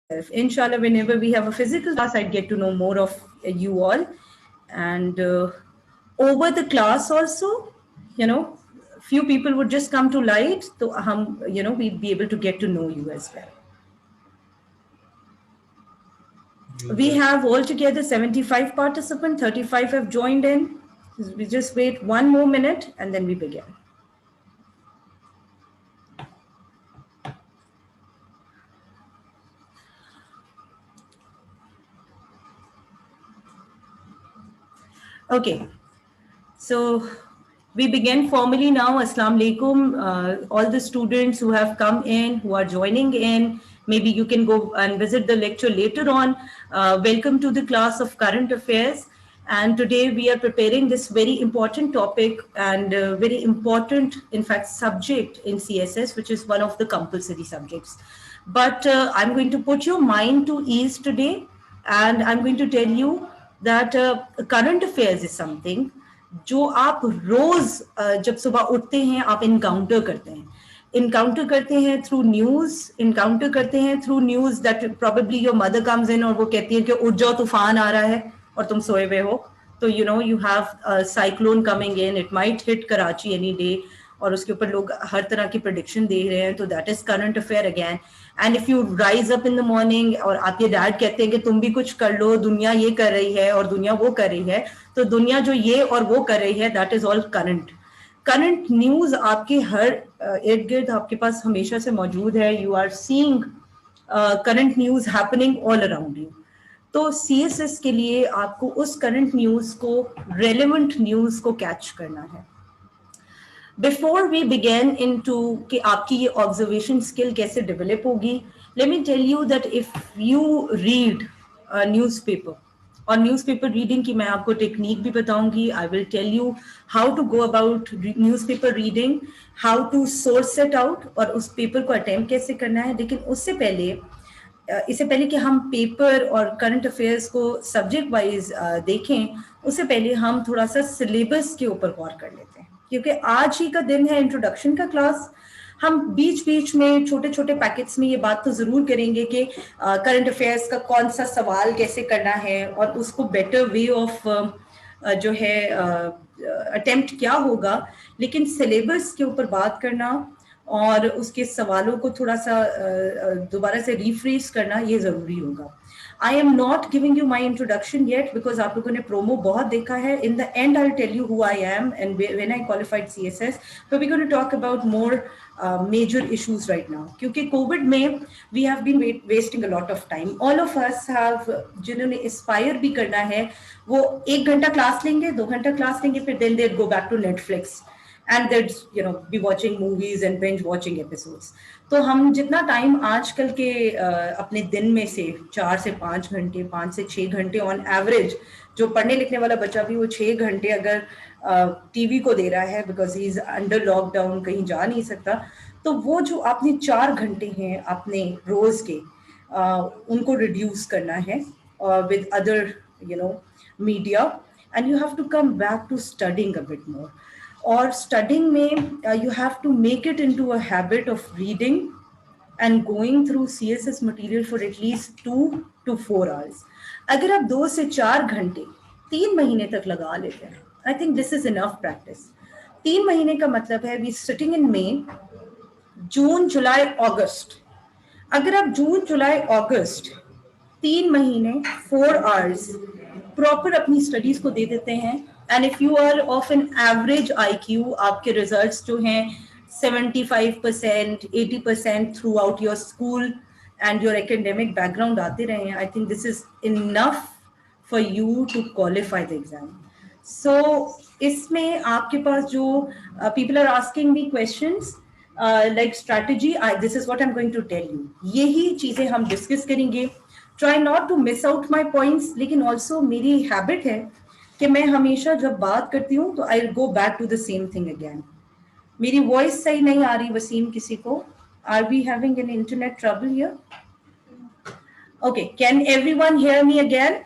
Inshallah, whenever we have a physical class, I'd get to know more of you all. And over the class also, you know, few people would just come to light, so we'd be able to get to know you as well. We have altogether 75 participants, 35 have joined in. We just wait one more minute and then we begin. Okay, so we begin formally now. Assalamu alaikum. All the students who have come in, who are joining in, maybe you can go and visit the lecture later on. Welcome to the class of current affairs. And today we are preparing this very important topic and very important, in fact, subject in CSS, which is one of the compulsory subjects. But I'm going to put your mind to ease today, and I'm going to tell you that current affairs is something जो आप रोज जब सुबह उठते हैं आप encounter करते हैं through news, encounter करते हैं through news that probably your mother comes in और वो कहती है कि उठ जाओ तूफान आ रहा है और तुम सोए हुए हो, तो you have cyclone coming in, it might hit Karachi any day, और उसके ऊपर लोग हर तरह की प्रेडिक्शन दे रहे हैं, तो that is current affair again. And if you rise up in the morning और आपके डैड कहते हैं कि तुम भी कुछ कर लो, दुनिया ये कर रही है और दुनिया वो कर रही है, तो दुनिया जो ये और वो कर रही है that is all current news आपके हर इर्द गिर्द आपके पास हमेशा से मौजूद है. You are seeing current news happening all around you. तो CSS के लिए आपको उस करंट न्यूज को, रेलेवेंट न्यूज को कैच करना है. Before we begin into कि आपकी ये observation skill कैसे develop होगी, let me tell you that if you read a newspaper, और newspaper reading की मैं आपको technique भी बताऊंगी. I will tell you how to go about newspaper reading, how to source it out, और उस paper को attempt कैसे करना है. लेकिन इससे पहले कि हम पेपर और करंट अफेयर्स को सब्जेक्ट वाइज देखें, उससे पहले हम थोड़ा सा सिलेबस के ऊपर गौर कर लेते हैं, क्योंकि आज ही का दिन है इंट्रोडक्शन का क्लास. हम बीच बीच में छोटे छोटे पैकेट्स में ये बात तो ज़रूर करेंगे कि करंट अफेयर्स का कौन सा सवाल कैसे करना है और उसको बेटर वे ऑफ जो है अटेम्प्ट क्या होगा. लेकिन सिलेबस के ऊपर बात करना और उसके सवालों को थोड़ा सा दोबारा से रिफ्रेश करना ये ज़रूरी होगा. I am not giving you my introduction yet because आप लोगों ने प्रोमो बहुत देखा है. In the end I tell you who I am and when I qualified CSS, but we're going to talk about more major issues right now. क्योंकि Covid में we have been wasting a lot of time. All of us have, जिन्होंने inspire भी करना है, वो 1 घंटा class लेंगे, 2 घंटा क्लास लेंगे, फिर then they'd go back to Netflix and they'd be watching movies and binge watching episodes. तो हम जितना टाइम आजकल के अपने दिन में से 4 से 5 घंटे, 5 से 6 घंटे ऑन एवरेज, जो पढ़ने लिखने वाला बच्चा भी वो 6 घंटे अगर टीवी को दे रहा है because he is under lockdown, कहीं जा नहीं सकता, तो वो जो आपने 4 घंटे हैं अपने रोज के, उनको रिड्यूस करना है with other media, and you have to come back to studying a bit more. और स्टडिंग में you have to make it into a habit of reading and going through CSS material for at least 2 to 4 hours. अगर आप 2 से 4 घंटे 3 महीने तक लगा लेते हैं, I think this is enough practice. 3 महीने का मतलब है वी सिटिंग इन मई, जून, जुलाई, अगस्त. अगर आप जून, जुलाई, अगस्त 3 महीने 4 hours प्रॉपर अपनी स्टडीज को दे देते हैं, and if you are of an average IQ, आपके रिजल्ट्स जो हैं 75%, 80% throughout your school and your academic background आते रहे हैं, I think this is enough for you to qualify the exam. So इसमें आपके पास जो people are asking me questions like strategy, this is what I am going to tell you. यही चीजें हम डिस्कस करेंगे. Try not to miss out my points, लेकिन also मेरी हैबिट है कि मैं हमेशा जब बात करती हूँ तो I go back to the same thing again. मेरी वॉइस सही नहीं आ रही वसीम किसी को? Are we having an internet trouble here? Okay, can everyone hear me again?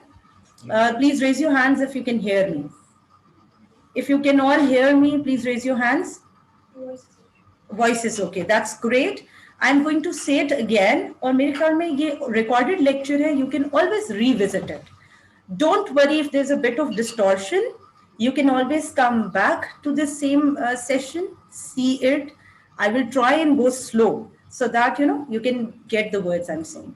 Please raise your hands if you can hear me. If you can all hear me, please raise your hands. Voice is okay. That's great. I'm going to say it again, और मेरे ख्याल में ये recorded lecture है, you can always revisit it. Don't worry if there's a bit of distortion. You can always come back to the same session, see it. I will try and go slow so that you can get the words I'm saying.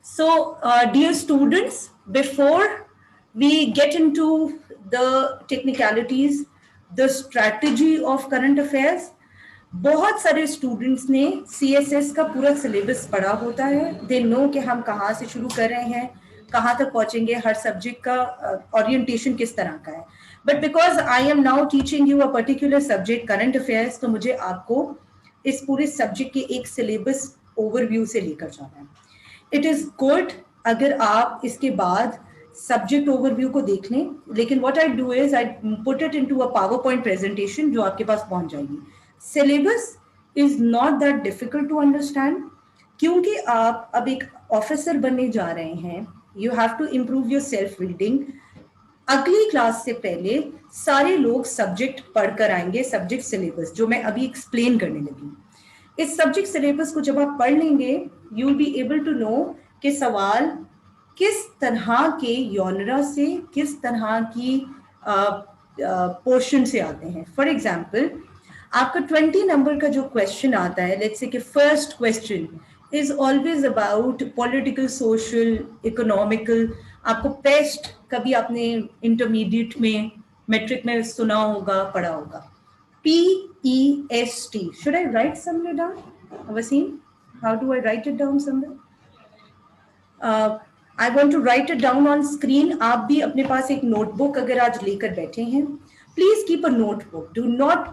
So, dear students, before we get into the technicalities, the strategy of current affairs, बहुत सारे students ने CSS का पूरा syllabus पढ़ा होता है. They know कि हम कहाँ से शुरू कर रहे हैं, कहाँ तक पहुंचेंगे, हर सब्जेक्ट का ओरिएंटेशन किस तरह का है. But because I am now teaching you a particular subject current affairs, तो मुझे आपको इस पूरे सब्जेक्ट के एक सिलेबस ओवरव्यू से लेकर जाना है. इट इज गुड अगर आप इसके बाद सब्जेक्ट ओवरव्यू को देख लें, लेकिन what I do is I put it into a power point presentation जो आपके पास पहुंच जाएगी. Syllabus is not that difficult to understand, क्योंकि आप अब एक ऑफिसर बनने जा रहे हैं. You have to improve yourself reading. अगली क्लास से पहले सारे लोग सब्जेक्ट पढ़कर आएंगे, सब्जेक्ट सिलेबस जो मैं अभी एक्सप्लेन करने लगी. इस सब्जेक्ट सिलेबस को जब आप पढ़ लेंगे, you will be able to know कि सवाल किस तरह के जॉनरा से, किस तरह की पोर्शन से आते हैं. फॉर एग्जाम्पल, आपका 20 नंबर का जो क्वेश्चन आता है, लेट्स से कि first question is always about political, social, economical. आपको पेस्ट कभी आपने इंटरमीडिएट में, मैट्रिक में सुना होगा, पढ़ा होगा. PEST. Should I write somewhere down? Wasim, how do I write it down somewhere? I want to write it down on screen. आप भी अपने पास एक नोटबुक अगर आज लेकर बैठे हैं, please keep a notebook. Do not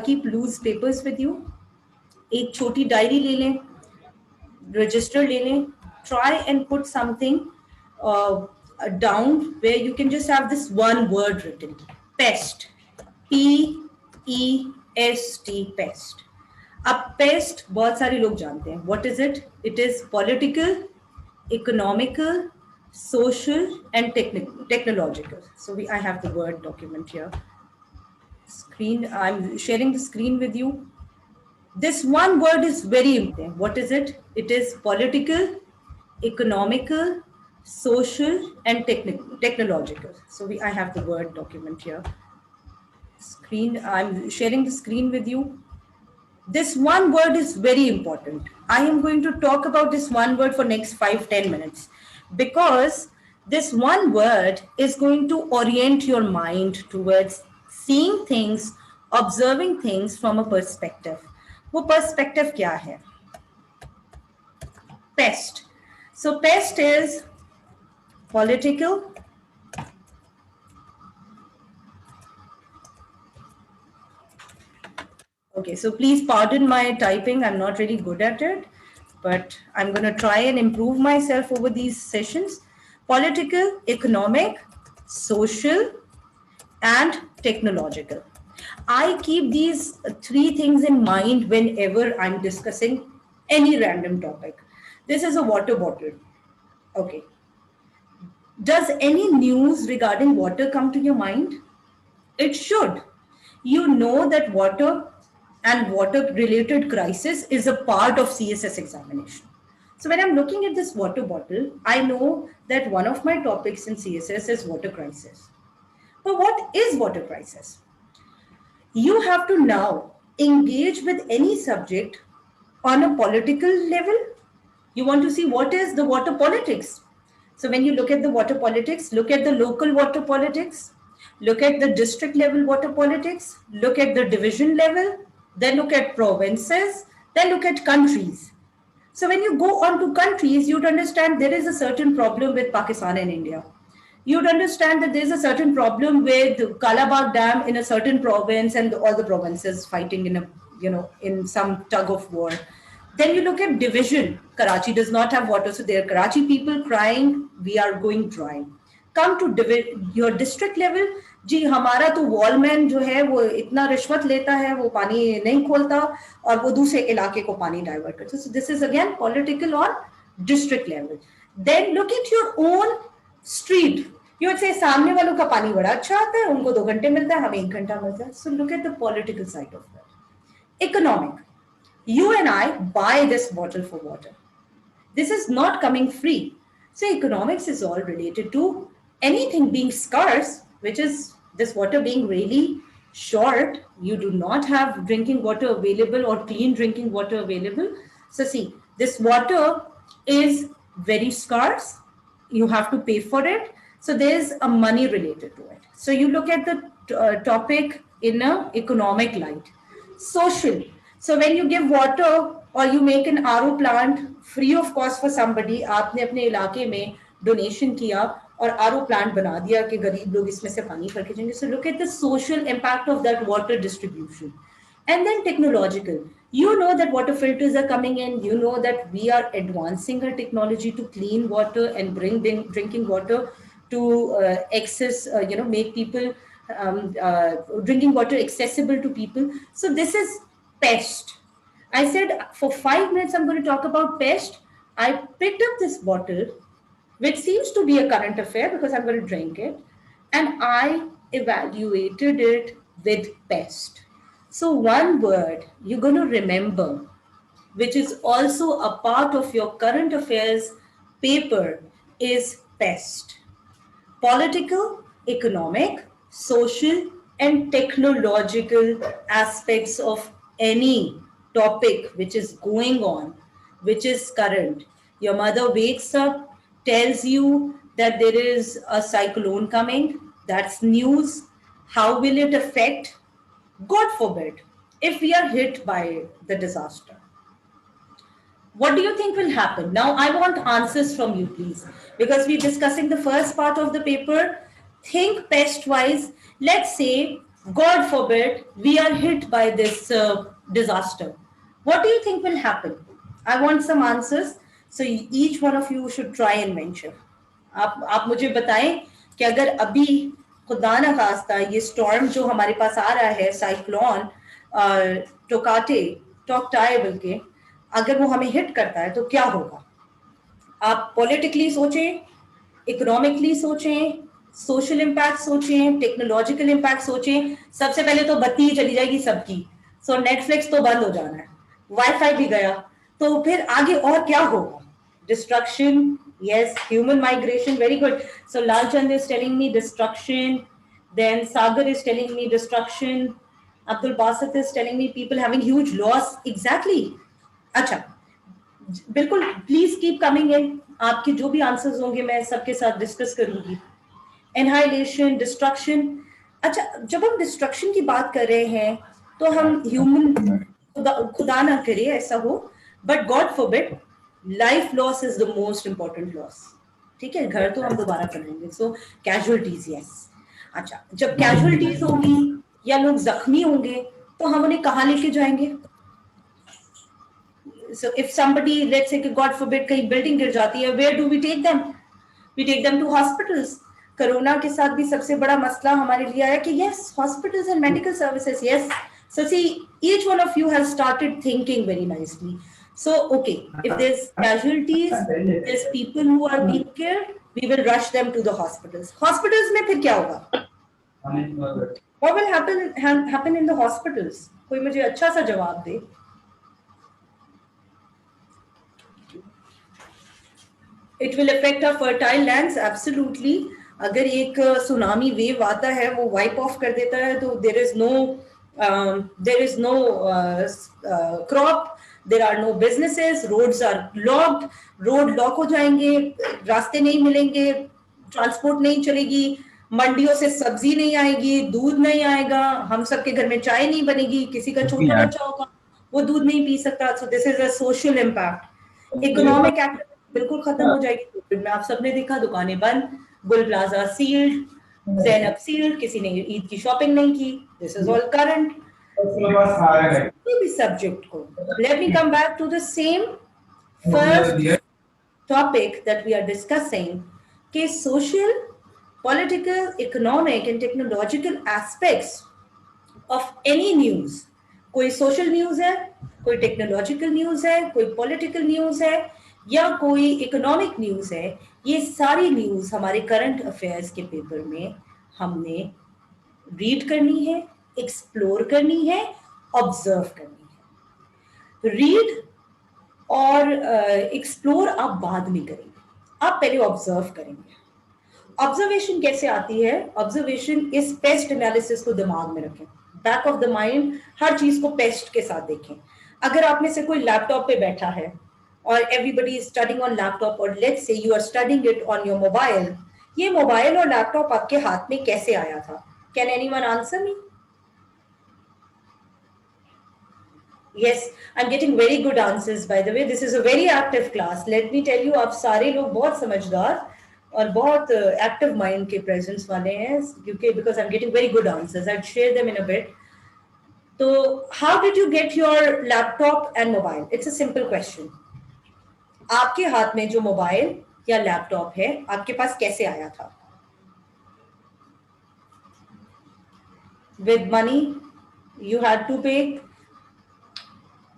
keep loose papers with you. एक छोटी डायरी ले लें, रजिस्टर ले लें. Try and put something down where you can just have this one word written. Pest. PEST. Pest. अब pest बहुत सारे लोग जानते हैं. What is it? It is political, economical, social and technological. So I have the word document here. Screen. I'm sharing the screen with you. This one word is very important. What is it? It is political, economical, social and technological. So I have the word document here. Screen. I'm sharing the screen with you. This one word is very important. I am going to talk about this one word for next 5-10 minutes because this one word is going to orient your mind towards seeing things, observing things from a perspective. वो perspective क्या है? Pest. So pest is political, okay, so please pardon my typing. I'm not really good at it, but I'm going to try and improve myself over these sessions. Political, economic, social, and technological. I keep these 3 things in mind whenever I'm discussing any random topic. This is a water bottle. Okay. Does any news regarding water come to your mind? It should. You know that water and water-related crisis is a part of CSS examination. So when I'm looking at this water bottle, I know that one of my topics in CSS is water crisis. But what is water crisis? You have to now engage with any subject on a political level. You want to see what is the water politics. So when you look at the water politics, look at the local water politics, look at the district level water politics, look at the division level, then look at provinces, then look at countries. So when you go on to countries, you'd understand there is a certain problem with Pakistan and India. You'd understand that there's a certain problem with Kalabagh Dam in a certain province and all the provinces fighting in in some tug of war. Then you look at division. Karachi does not have water, so there are Karachi people crying, we are going dry. Come to your district level. जी हमारा तो वॉलमैन जो है वो इतना रिश्वत लेता है, वो पानी नहीं खोलता और वो दूसरे इलाके को पानी डाइवर्ट करता है. So this is again political on district level. Then look at your own street. You would say सामने वालों का पानी बड़ा अच्छा आता है, उनको 2 घंटे मिलता है, हमें 1 घंटा मिलता है. So look at the political side of that. Economic. You and I buy this bottle for water. This is not coming free. So economics is all related to anything being scarce, which is this water being really short. You do not have drinking water available or clean drinking water available. So see, this water is very scarce. You have to pay for it. So there's a money related to it. So you look at the topic in a economic light. Social. So when you give water or you make an RO plant free of cost for somebody, आपने अपने इलाके में donation किया और RO plant बना दिया कि गरीब लोग इसमें से पानी भर के जाएंगे. So look at the social impact of that water distribution. And then technological. You know that water filters are coming in. You know that we are advancing our technology to clean water and bring drinking water to access, make people drinking water accessible to people. So this is pest. I said for 5 minutes I'm going to talk about pest. I picked up this bottle, which seems to be a current affair because I'm going to drink it, and I evaluated it with pest. So one word you're going to remember, which is also a part of your current affairs paper, is pest. Political, economic, social, and technological aspects of any topic which is going on, which is current. Your mother wakes up, tells you that there is a cyclone coming. That's news. How will it affect? God forbid, if we are hit by the disaster. What do you think will happen? Now, I want answers from you, please, because we're discussing the first part of the paper. Think pest-wise. Let's say, God forbid, we are hit by this disaster. What do you think will happen? I want some answers. So each one of you should try and venture. आप मुझे बताएं कि अगर अभी खुदा ना खास्ता ये स्टॉर्म जो हमारे पास आ रहा है, साइक्लोन टोक्टाई बोल के, अगर वो हमें हिट करता है तो क्या होगा? आप पॉलिटिकली सोचें, इकोनॉमिकली सोचें, सोशल इम्पैक्ट सोचें, टेक्नोलॉजिकल इम्पैक्ट सोचें. सबसे पहले तो बत्ती चली जाएगी सबकी. सो नेटफ्लिक्स तो बंद हो जाना है, वाईफाई भी गया, तो फिर आगे और क्या होगा? Destruction. Yes, human migration, very good. So Lalchand is telling me destruction. Then Sagar is telling me destruction. Abdul Basit is telling me people having huge loss. Exactly. अच्छा, बिल्कुल, प्लीज कीप कमिंग इन. आपके जो भी answers होंगे मैं सबके साथ discuss करूंगी. Annihilation, destruction. अच्छा, जब हम डिस्ट्रक्शन की बात कर रहे हैं तो हम ह्यूमन, खुदा ना करे ऐसा हो, but God forbid, life loss is the most important loss. ठीक है, घर तो हम दोबारा बनाएंगे. सो कैजुअलिटीज, यस. अच्छा, जब कैजुअलिटीज होंगी या लोग जख्मी होंगे तो हम उन्हें कहाँ लेके जाएंगे? So if somebody, let's say God forbid, कहीं बिल्डिंग गिर जाती है, where do we take them? We take them to hospitals. Corona के साथ भी सबसे बड़ा मसला हमारे लिए आया कि yes, hospitals and medical services, yes. So see, each one of you has started thinking very nicely. So okay, if there's casualties, there's people who are being killed, we will rush them to the hospitals. Hospitals में फिर क्या होगा? What will happen in the hospitals? कोई मुझे अच्छा सा जवाब दे. It will affect our fertile lands, absolutely. अगर एक सुनामी वेव आता है, वो वाइप ऑफ कर देता है, तो there is no crop, there are no businesses, roads are locked, road lock हो जाएंगे, रास्ते नहीं मिलेंगे, ट्रांसपोर्ट नहीं चलेगी, मंडियों से सब्जी नहीं आएगी, दूध नहीं आएगा, हम सबके घर में चाय नहीं बनेगी, किसी का छोटा बच्चा होगा वो दूध नहीं पी सकता. So this is a social impact. Economic activity बिल्कुल खत्म हो जाएगी. कोविड में आप सबने देखा, दुकानें बंद, गुल प्लाजा सील्ड, ज़ैनब सील्ड, किसी ने ईद की शॉपिंग नहीं की. This is all current. Subject को, let me come back to the same first topic that we are discussing, कि social, political, economic and technological aspects of any news. कोई social news है, कोई टेक्नोलॉजिकल न्यूज है, कोई political news है, या कोई इकोनॉमिक न्यूज है, ये सारी न्यूज हमारे करंट अफेयर्स के पेपर में हमने रीड करनी है, एक्सप्लोर करनी है, ऑब्जर्व करनी है. रीड और एक्सप्लोर आप बाद में करेंगे, आप पहले ऑब्जर्व करेंगे। ऑब्जर्वेशन कैसे आती है? ऑब्जर्वेशन इस पेस्ट एनालिसिस को दिमाग में रखें, बैक ऑफ द माइंड हर चीज को पेस्ट के साथ देखें। अगर आप में से कोई लैपटॉप पे बैठा है और everybody is studying on laptop, और let's say you are studying it on your mobile, ये मोबाइल और लैपटॉप आपके हाथ में कैसे आया था? Can anyone answer me? Yes, I'm getting very good answers by the way. This is a very active class. Let me tell you, आप सारे लोग बहुत समझदार और बहुत एक्टिव माइंड के प्रेजेंस वाले हैं, क्योंकि because I'm getting very good answers. I'll share them in a bit. तो how did you get your laptop and mobile? It's a simple question. आपके हाथ में जो मोबाइल या लैपटॉप है आपके पास कैसे आया था? With money you had to pay?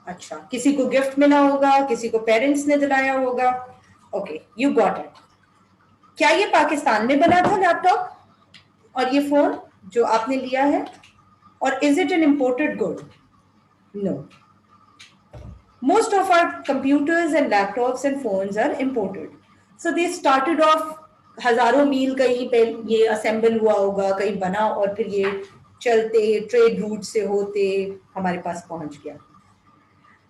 अच्छा, किसी को गिफ्ट मिला होगा, किसी को पेरेंट्स ने दिलाया होगा। Okay, you got it. क्या ये पाकिस्तान में बना था लैपटॉप और ये फोन जो आपने लिया है? और is it an imported good? No, most of our computers and laptops and phones are imported. So they started off हजारों मील कहीं पे ये असेंबल हुआ होगा, कहीं बना, और फिर ये चलते ट्रेड रूट से होते हमारे पास पहुंच गया।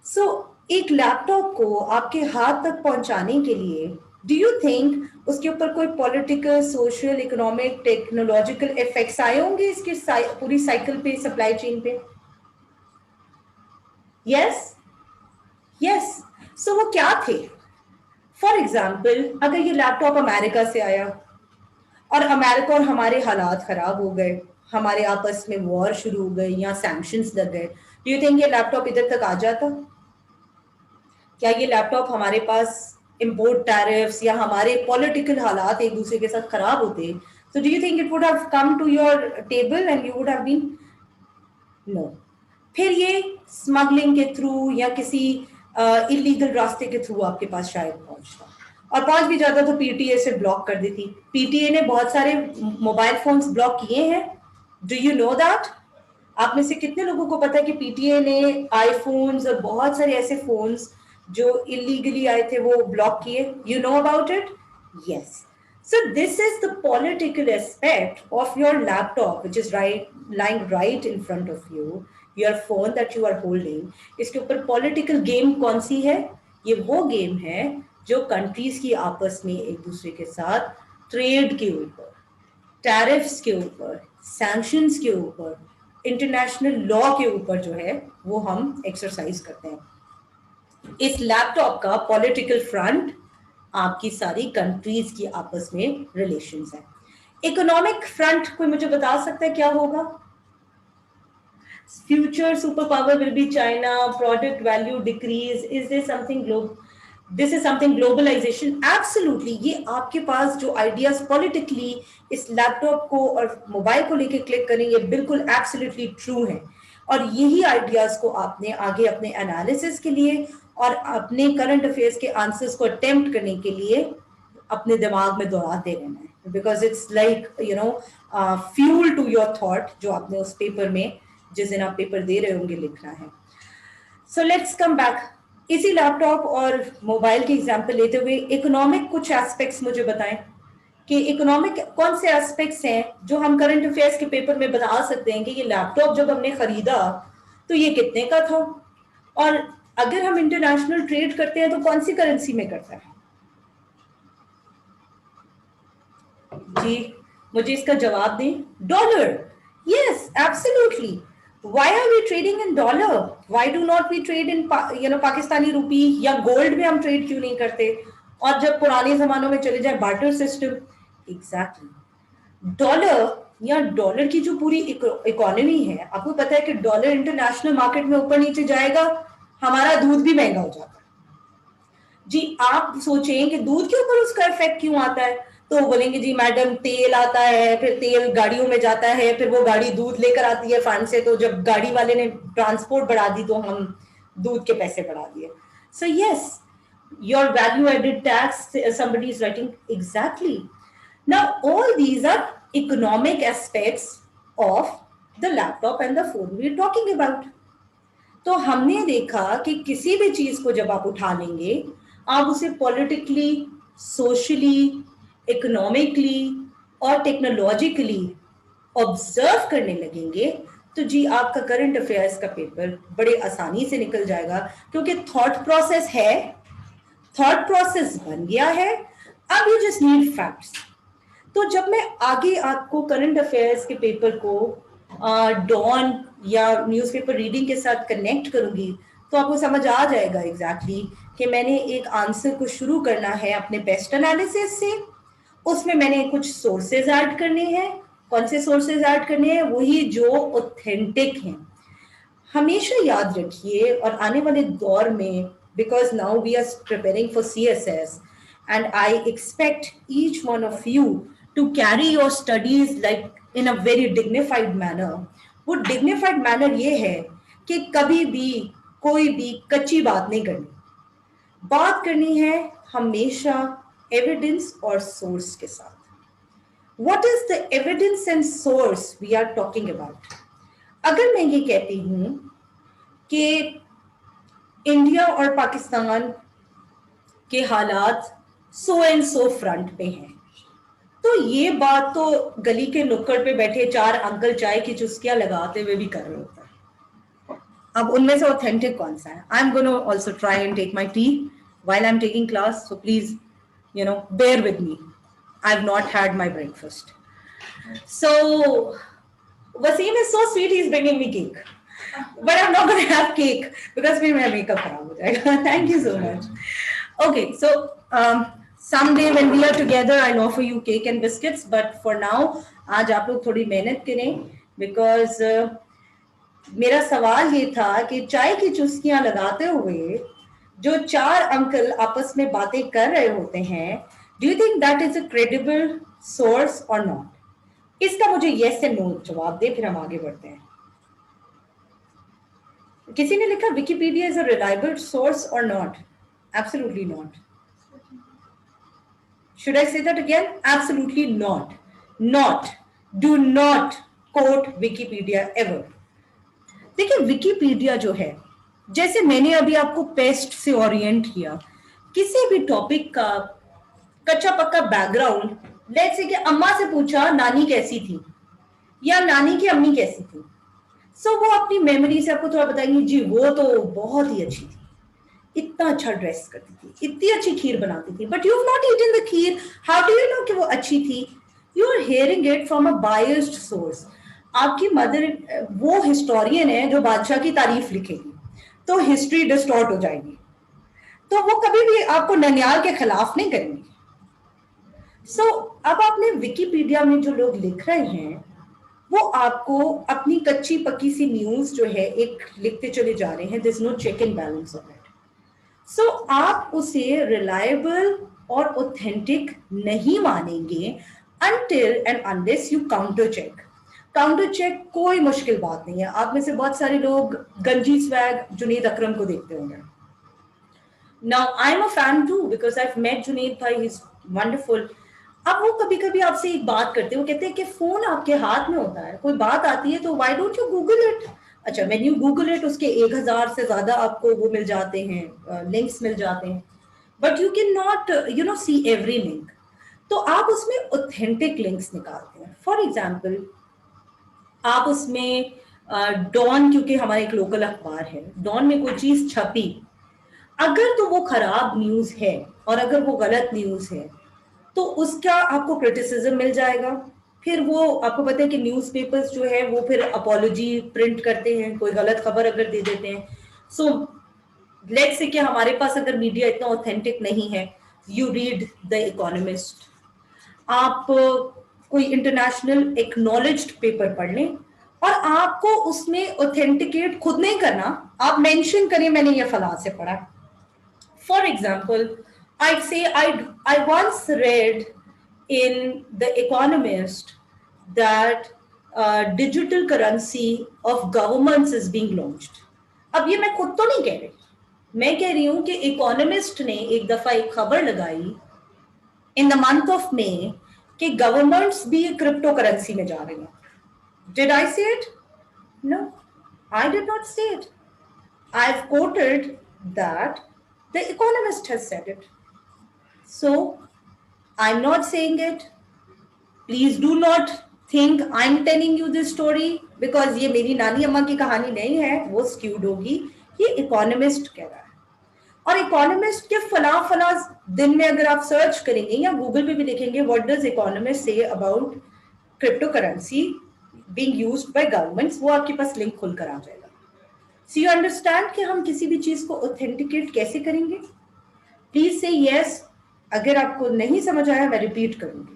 सो एक लैपटॉप को आपके हाथ तक पहुंचाने के लिए डू यू थिंक उसके ऊपर कोई political, social, economic, technological effects आए होंगे इसके पूरी साइकिल पे, सप्लाई चेन पे? Yes yes. सो वो क्या थे? फॉर एग्जाम्पल, अगर ये लैपटॉप अमेरिका से आया और अमेरिका और हमारे हालात खराब हो गए, हमारे आपस में वॉर शुरू हो गई या सैंक्शंस लग गए, डू यू थिंक ये लैपटॉप इधर तक आ जाता? क्या ये लैपटॉप हमारे पास इम्पोर्ट टैरिफ्स या हमारे पॉलिटिकल हालात एक दूसरे के साथ खराब होते, so do you think it would have come to your table and you would have been? No. फिर ये स्मगलिंग के थ्रू या किसी इलीगल रास्ते के थ्रू आपके पास शायद पहुंचता, और पहुंच भी जाता तो पीटीए से ब्लॉक कर देती। पीटीए ने बहुत सारे मोबाइल फोन्स ब्लॉक किए हैं। Do you know that? आप में से कितने लोगों को पता है कि पीटीए ने आईफोन्स और बहुत सारे ऐसे फोन्स जो इलीगली आए थे वो ब्लॉक किए? You know about it? Yes. So this is the political aspect of your laptop, which is lying right in front of you, your phone that you are holding. इसके ऊपर political game कौन सी है? ये वो game है जो countries की आपस में एक दूसरे के साथ ट्रेड के ऊपर, टैरिफ्स के ऊपर, सैंक्शंस के ऊपर, इंटरनेशनल लॉ के ऊपर जो है वो हम एक्सरसाइज करते हैं। इस लैपटॉप का पॉलिटिकल फ्रंट आपकी सारी कंट्रीज की आपस में रिलेशंस है। इकोनॉमिक फ्रंट कोई मुझे बता सकता है क्या होगा? Future super power will be China, product value decrease, is this something this is something globalization? Absolutely. ये आपके पास जो आइडियाज पॉलिटिकली इस लैपटॉप को और मोबाइल को लेके क्लिक करेंगे बिल्कुल एब्सोल्युटली ट्रू है, और यही आइडियाज को आपने आगे अपने एनालिसिस के लिए और अपने करंट अफेयर्स के आंसर्स को अटेम्प्ट करने के लिए अपने दिमाग में दोहराते रहना है, because it's like you know fuel to your thought, जो आपने उस पेपर में जिस दिन आप पेपर दे रहे होंगे लिखना है। सो लेट्स कम बैक, इसी लैपटॉप और मोबाइल की एग्जाम्पल लेते हुए इकोनॉमिक कुछ एस्पेक्ट्स मुझे बताएं कि इकोनॉमिक कौन से एस्पेक्ट्स हैं जो हम करंट अफेयर्स के पेपर में बता सकते हैं कि ये लैपटॉप जब हमने खरीदा तो ये कितने का था, और अगर हम इंटरनेशनल ट्रेड करते हैं तो कौन सी करेंसी में करता है? जी मुझे इसका जवाब दें। Dollar. Yes absolutely. Why are we trading in dollar? Why do not we trade in Pakistani rupee या गोल्ड में हम ट्रेड क्यों नहीं करते? और जब पुराने जमानों में चले जाए बार्टर सिस्टम। एग्जैक्टली। डॉलर या डॉलर की जो पूरी इकोनॉमी है, आपको पता है कि डॉलर इंटरनेशनल मार्केट में ऊपर नीचे जाएगा, हमारा दूध भी महंगा हो जाता है। जी आप सोचें कि दूध के ऊपर उसका इफेक्ट क्यों आता है, तो बोलेंगे जी मैडम तेल आता है, फिर तेल गाड़ियों में जाता है, फिर वो गाड़ी दूध लेकर आती है फंड से, तो जब गाड़ी वाले ने ट्रांसपोर्ट बढ़ा दी तो हम दूध के पैसे बढ़ा दिए। So yes, your value added tax somebody is writing exactly. Now all these are economic aspects of the laptop and the phone we are talking about. तो हमने देखा कि किसी भी चीज को जब आप उठा लेंगे, आप उसे पॉलिटिकली, सोशली, इकोनॉमिकली और टेक्नोलॉजिकली ऑब्जर्व करने लगेंगे, तो जी आपका करंट अफेयर्स का पेपर बड़े आसानी से निकल जाएगा, क्योंकि थॉट प्रोसेस है, थॉट प्रोसेस बन गया है, अब यू जस्ट नीड फैक्ट्स। तो जब मैं आगे आपको करंट अफेयर्स के पेपर को डॉन या न्यूज़पेपर रीडिंग के साथ कनेक्ट करूंगी, तो आपको समझ आ जाएगा एग्जैक्टली कि मैंने एक आंसर को शुरू करना है अपने बेस्ट एनालिसिस से, उसमें मैंने कुछ सोर्सेज ऐड करने हैं। कौन से सोर्सेज ऐड करने हैं? वही जो ऑथेंटिक हैं। हमेशा याद रखिए, और आने वाले दौर में, because now we are preparing for CSS and I expect each one of you to carry your studies like in a very dignified manner. वो dignified manner ये है कि कभी भी कोई भी कच्ची बात नहीं करनी, बात करनी है हमेशा एविडेंस और सोर्स के साथ। What is the evidence and source we are talking about? अगर मैं ये कहती हूं कि इंडिया और पाकिस्तान के हालात सो एंड सो फ्रंट पे हैं, तो ये बात तो गली के नुक्कड़ पे बैठे 4 अंकल चाय की चुस्कियां लगाते हुए भी कर रहे होते हैं। अब उनमें से ऑथेंटिक कौन सा है? I am gonna also try and take my tea while I'm taking class, so please, bear with me. I've not had my breakfast. So, Wasim is so sweet, he's bringing me cake. But I'm not going to have cake because फिर मेरा makeup खराब हो जाएगा. Thank you so much. Okay, so someday when we are together, I'll offer you cake and biscuits. But for now, आज आप लोग थोड़ी मेहनत करें, because मेरा सवाल ये था कि चाय की चुस्कियां लगाते हुए जो 4 अंकल आपस में बातें कर रहे होते हैं, do you think that is a credible source or not? इसका मुझे येस एंड नो जवाब दे, फिर हम आगे बढ़ते हैं। किसी ने लिखा Wikipedia is a reliable source or not? Absolutely not. Should I say that again? Absolutely not. Not. Do not quote Wikipedia ever. देखिए, विकिपीडिया जो है, जैसे मैंने अभी आपको पेस्ट से ओरिएंट किया, किसी भी टॉपिक का कच्चा पक्का बैकग्राउंड, लेट्स से कि अम्मा से पूछा नानी कैसी थी या नानी की अम्मी कैसी थी, सो वो अपनी मेमोरी से आपको थोड़ा बताएंगे, जी वो तो बहुत ही अच्छी थी, इतना अच्छा ड्रेस करती थी, इतनी अच्छी खीर बनाती थी, but you have not eaten the kheer, how do you know कि वो अच्छी थी? You are hearing it from a biased source. आपकी मदर वो हिस्टोरियन है जो बादशाह की तारीफ लिखेगी, तो हिस्ट्री डिस्टॉर्ट हो जाएगी, तो वो कभी भी आपको ननियाल के खिलाफ नहीं करेंगे। सो अब आपने विकिपीडिया में जो लोग लिख रहे हैं, वो आपको अपनी कच्ची पक्की सी न्यूज जो है एक लिखते चले जा रहे हैं, this no check and balance of it. So आप उसे रिलायबल और ऑथेंटिक नहीं मानेंगे until and unless you counter check. Counter check कोई मुश्किल बात नहीं है। आप में से बहुत सारे लोग गंजी स्वैग जुनेद अकरम को देखते होंगे। Now I am a fan too because I have met Junaid भाई, ही इज वंडरफुल। अब वो कभी कभी आपसे एक बात करते हैं, वो कहते हैं कि फोन आपके हाथ में होता है, कोई बात आती है तो why don't you Google it? अच्छा, व्हेन यू गूगल इट उसके 1000 से ज्यादा आपको वो मिल जाते हैं, लिंक्स मिल जाते हैं, but you can not see every link. तो आप उसमें ऑथेंटिक लिंक्स निकालते हैं। फॉर एग्जाम्पल, आप उसमें डॉन, क्योंकि हमारा एक लोकल अखबार है, डॉन में कोई चीज छपी, अगर तो वो खराब न्यूज है और अगर वो गलत न्यूज है, तो उसका आपको क्रिटिसिज्म मिल जाएगा। फिर वो आपको पता है कि न्यूज़पेपर्स जो है वो फिर अपॉलॉजी प्रिंट करते हैं, कोई गलत खबर अगर दे देते हैं। सो लेट्स से कि हमारे पास अगर मीडिया इतना ऑथेंटिक नहीं है, यू रीड द इकोनॉमिस्ट, आप कोई इंटरनेशनल एक्नॉलेज्ड पेपर पढ़ लें, और आपको उसमें ऑथेंटिकेट खुद नहीं करना, आप मेंशन करें मैंने ये फलां से पढ़ा। For example, I'd say I once read in The Economist that digital currency of governments is being launched. अब ये मैं खुद तो नहीं कह रही, मैं कह रही हूं कि इकोनॉमिस्ट ने एक दफा एक खबर लगाई in the month of May कि गवर्नमेंट्स भी क्रिप्टो करेंसी में जा रही हैं। Did I say it? No, I did not say it. I've quoted that the Economist has said it. So I'm not saying it. Please do not think I'm telling you this story because ये मेरी नानी अम्मा की कहानी नहीं है, वो skewed होगी. ये इकोनॉमिस्ट कह रहा है. और इकोनॉमिस्ट के फला फला दिन में अगर आप सर्च करेंगे या गूगल पे भी देखेंगे what does economist say about crypto currency being used by governments, वो आपके पास लिंक खुलकर आ जाएगा. सो यू अंडरस्टैंड कि हम किसी भी चीज को ऑथेंटिकेट कैसे करेंगे. प्लीज से यस. अगर आपको नहीं समझ आया मैं रिपीट करूंगी.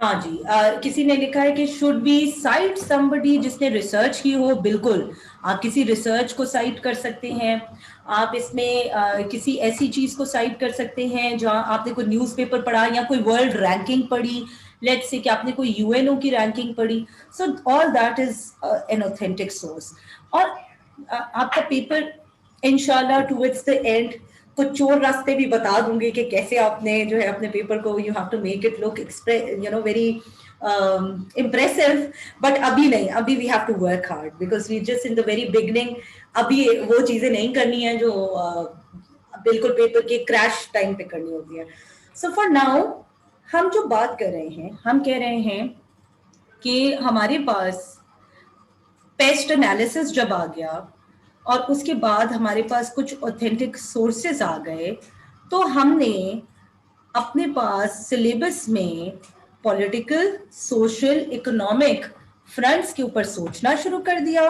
हाँ जी. किसी ने लिखा है कि शुड बी साइट समबडी जिसने रिसर्च की हो. बिल्कुल, आप किसी रिसर्च को साइट कर सकते हैं. आप इसमें किसी ऐसी चीज को साइट कर सकते हैं जहां आपने कोई न्यूज़पेपर पढ़ा या कोई वर्ल्ड रैंकिंग पढ़ी. लेट्स से कि आपने कोई यूएनओ की रैंकिंग पढ़ी. So all that is an authentic source. और आपका पेपर इंशाल्लाह टुवर्ड्स द एंड कुछ चोर रास्ते भी बता दूंगी कि कैसे आपने जो है अपने पेपर को you have to make it look very impressive. But अभी नहीं, अभी we have to work hard because we just in the very beginning. अभी वो चीजें नहीं करनी है जो बिल्कुल पेपर के क्रैश टाइम पे करनी होती है. सो फॉर नाउ हम जो बात कर रहे हैं, हम कह रहे हैं कि हमारे पास पेस्ट एनालिसिस जब आ गया और उसके बाद हमारे पास कुछ ऑथेंटिक सोर्सेज आ गए, तो हमने अपने पास सिलेबस में पॉलिटिकल, सोशल, इकोनॉमिक फ्रंट्स के ऊपर सोचना शुरू कर दिया,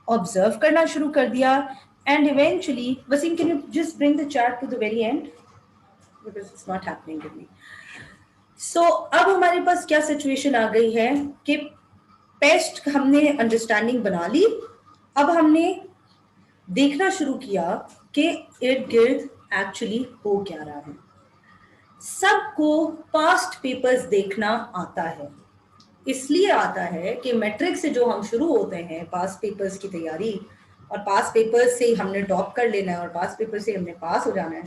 ऑब्जर्व करना शुरू कर दिया. And eventually, Waseem can you just bring the chat to the very end because it's not happening with me. So अब हमारे पास क्या सिचुएशन आ गई है कि पेस्ट हमने अंडरस्टैंडिंग बना ली. अब हमने देखना शुरू किया कि इर्द गिर्द एक्चुअली हो क्या रहा है. सबको पास्ट पेपर्स देखना आता है. इसलिए आता है कि मैट्रिक से जो हम शुरू होते हैं पास्ट पेपर्स की तैयारी, और पास्ट पेपर्स से हमने टॉप कर लेना है और पास्ट पेपर से हमने पास हो जाना है.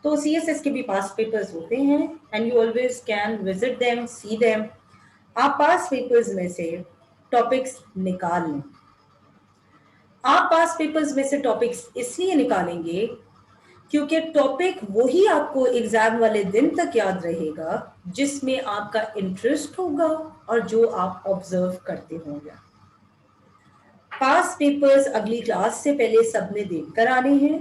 तो सीएसएस के भी पास्ट पेपर्स होते हैं and you always can visit them, see them. आप पास्ट पेपर्स में से टॉपिक्स निकाल लें. आप पास पेपर्स में से टॉपिक्स इसलिए निकालेंगे क्योंकि टॉपिक वही आपको एग्जाम वाले दिन तक याद रहेगा जिसमें आपका इंटरेस्ट होगा और जो आप ऑब्जर्व करते होंगे. पास पेपर्स अगली क्लास से पहले सबने देखकर आने हैं.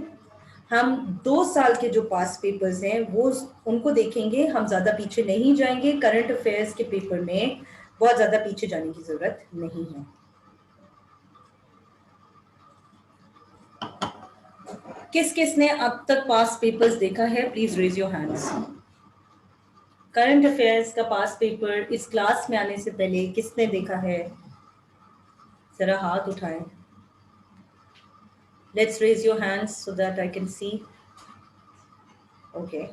हम 2 साल के जो पास पेपर्स हैं वो उनको देखेंगे. हम ज्यादा पीछे नहीं जाएंगे. करंट अफेयर्स के पेपर में बहुत ज्यादा पीछे जाने की जरूरत नहीं है. किस किस ने अब तक पास पेपर्स देखा है? Please raise your hands. Current affairs का पास पेपर इस क्लास में आने से पहले किसने देखा है? जरा हाथ उठाएं. Let's raise your hands so that I can see. Okay.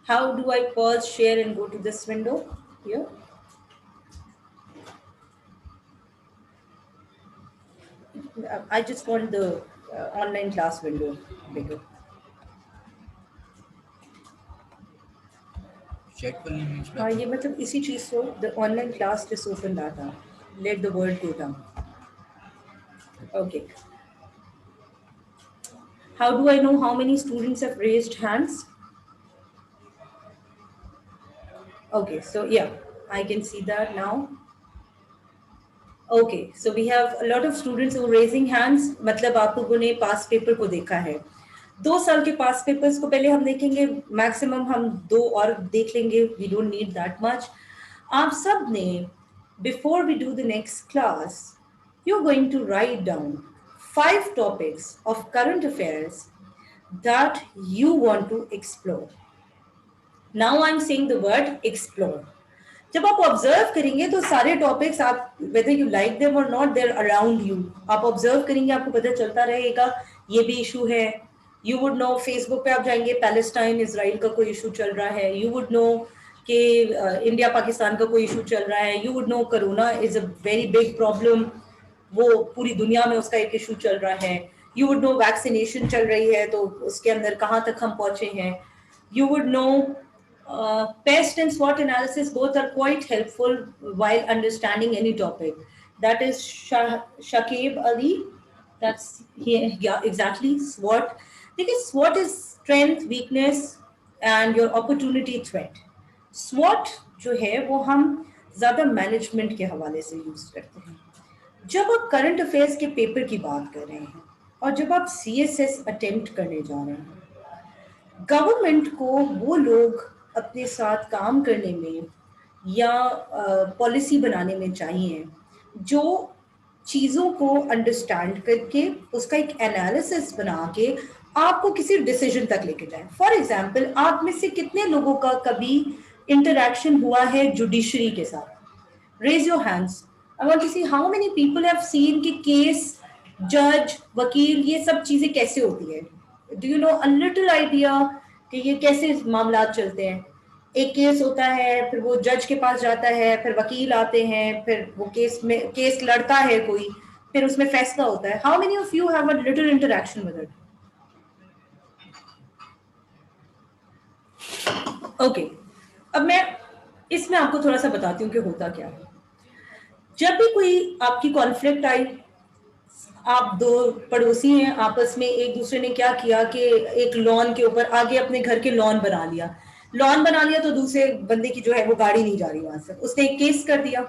How do I pause, share and go to this window here? I just want the online class window bigger. Check for image. हाँ, ये मतलब इसी चीज को the online class just open that up. Let the word go down. Okay. How do I know how many students have raised hands? Okay, so yeah, I can see that now. Okay, so we have a lot of students who are raising hands. मतलब आप लोगों ने पास paper को देखा है. 2 साल के पास papers को पहले हम देखेंगे. मैक्सिमम हम 2 और देख लेंगे. We don't need that much. आप सब ने before we do the next class, you're going to write down 5 topics of current affairs that you want to explore. Now I'm saying the word explore. जब आप observe करेंगे तो सारे topics आप whether you like them or not they're around you. आप observe करेंगे आपको पता चलता रहेगा ये भी इशू है. You would know फेसबुक पे आप जाएंगे पैलेस्टाइन इसराइल का कोई इशू चल रहा है. You would know कि इंडिया पाकिस्तान का कोई इशू चल रहा है, you would know corona is a very big problem, वो पूरी दुनिया में उसका एक इशू चल रहा है। यू वुड नो वैक्सीनेशन चल रही है तो उसके अंदर कहाँ तक हम पहुंचे हैं। You would know pest and SWOT analysis both are quite helpful while understanding any topic. That is Shakib Ali. That's yeah, exactly SWOT. Because SWOT is strength, weakness, and your opportunity threat. SWOT जो है वो हम ज़्यादा management के हवाले से use करते हैं। जब आप करंट अफेयर्स के पेपर की बात कर रहे हैं और जब आप CSS अटेम्प्ट करने जा रहे हैं, गवर्नमेंट को वो लोग अपने साथ काम करने में या पॉलिसी बनाने में चाहिए जो चीज़ों को अंडरस्टैंड करके उसका एक एनालिसिस बना के आपको किसी डिसीजन तक लेके जाए। फॉर एग्जाम्पल, आप में से कितने लोगों का कभी इंटरेक्शन हुआ है जुडिशरी के साथ? Raise your hands. I want to see how many people have seen कि केस, जज, वकील, ये सब चीज़ें कैसे होती है। Do you know a little idea कि ये कैसे मामला चलते हैं? एक केस होता है, फिर वो जज के पास जाता है, फिर वकील आते हैं, फिर वो केस लड़ता है कोई, फिर उसमें फैसला होता है। How many of you have a little interaction with it? Okay, अब मैं इसमें आपको थोड़ा सा बताती हूँ कि होता क्या है। जब भी कोई आपकी कॉन्फ्लिक्ट आई, आप दो पड़ोसी हैं, आपस में एक दूसरे ने क्या किया कि एक लॉन के ऊपर आगे अपने घर के लॉन बना लिया तो दूसरे बंदे की जो है वो गाड़ी नहीं जा रही वहां से, उसने एक केस कर दिया।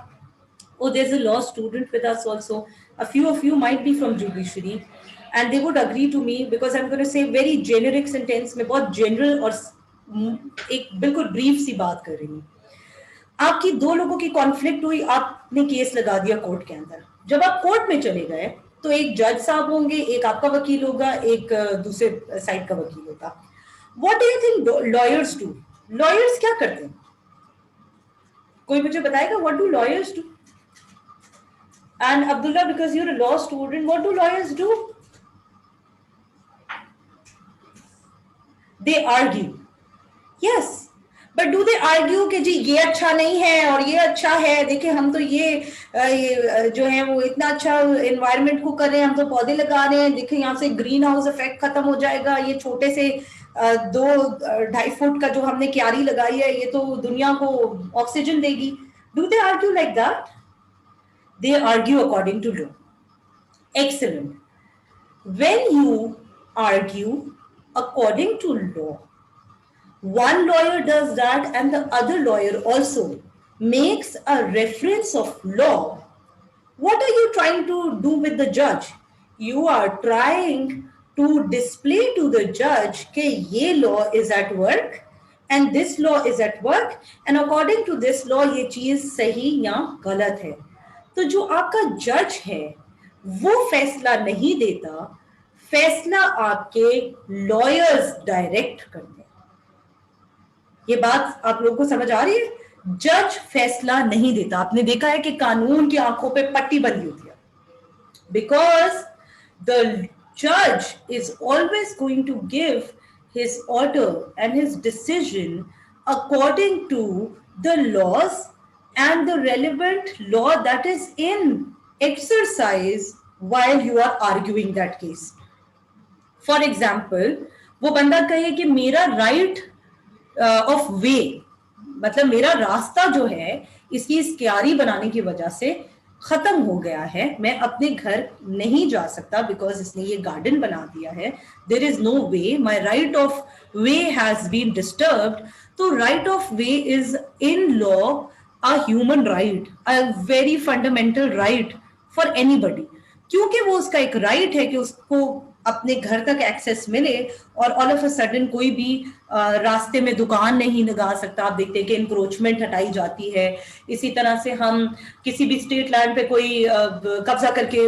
Oh, there's a law student with us also. A few of you might be from judiciary, and they would agree to me because I'm going to say very generic sentence. मैं बहुत general और एक बिल्कुल brief सी बात कर रही हूँ। आपकी दो लोगों की कॉन्फ्लिक्ट हुई, आपने केस लगा दिया कोर्ट के अंदर। जब आप कोर्ट में चले गए तो एक जज साहब होंगे, एक आपका वकील होगा, एक दूसरे साइड का वकील होगा। What do you think lawyers do? Lawyers क्या करते हैं? कोई मुझे बताएगा? What do lawyers do? And Abdullah, because you're a law student, what do lawyers do? They argue. Yes. But do they argue कि जी ये अच्छा नहीं है और ये अच्छा है, देखिए हम तो ये जो है वो इतना अच्छा एनवायरनमेंट को कर रहे हैं, हम तो पौधे लगा रहे हैं, देखिए यहाँ से ग्रीन हाउस इफेक्ट खत्म हो जाएगा, ये छोटे से 2-2.5 फुट का जो हमने क्यारी लगाई है ये तो दुनिया को ऑक्सीजन देगी। Do they argue like that? They argue according to law. Excellent. When you argue according to law, one lawyer does that and the other lawyer also makes a reference of law. What are you trying to do with the judge? You are trying to display to the judge that ye law is at work and this law is at work and according to this law ये चीज सही या गलत है। तो जो आपका जज है वो फैसला नहीं देता, फैसला आपके लॉयर्स डायरेक्ट करते हैं। ये बात आप लोगों को समझ आ रही है? जज फैसला नहीं देता। आपने देखा है कि कानून की आंखों पे पट्टी बंधी होती है, बिकॉज द जज is always going to give his order and his decision according to the laws and the relevant law that is in exercise while you are arguing that case. For example, वो बंदा कहे कि मेरा right of way, मतलब मेरा रास्ता जो है इसकी इस क्यारी बनाने की वजह से खत्म हो गया है, मैं अपने घर नहीं जा सकता बिकॉज इसने ये गार्डन बना दिया है, there is no way, my right of way has been disturbed. तो right of way is in law a human right, a very fundamental right for anybody, क्योंकि वो उसका एक राइट है कि उसको अपने घर तक एक्सेस मिले और ऑल ऑफ अ सडन कोई भी रास्ते में दुकान नहीं लगा सकता। आप देखते हैं कि इंक्रोचमेंट हटाई जाती है। इसी तरह से हम किसी भी स्टेट लैंड पे कोई कब्जा करके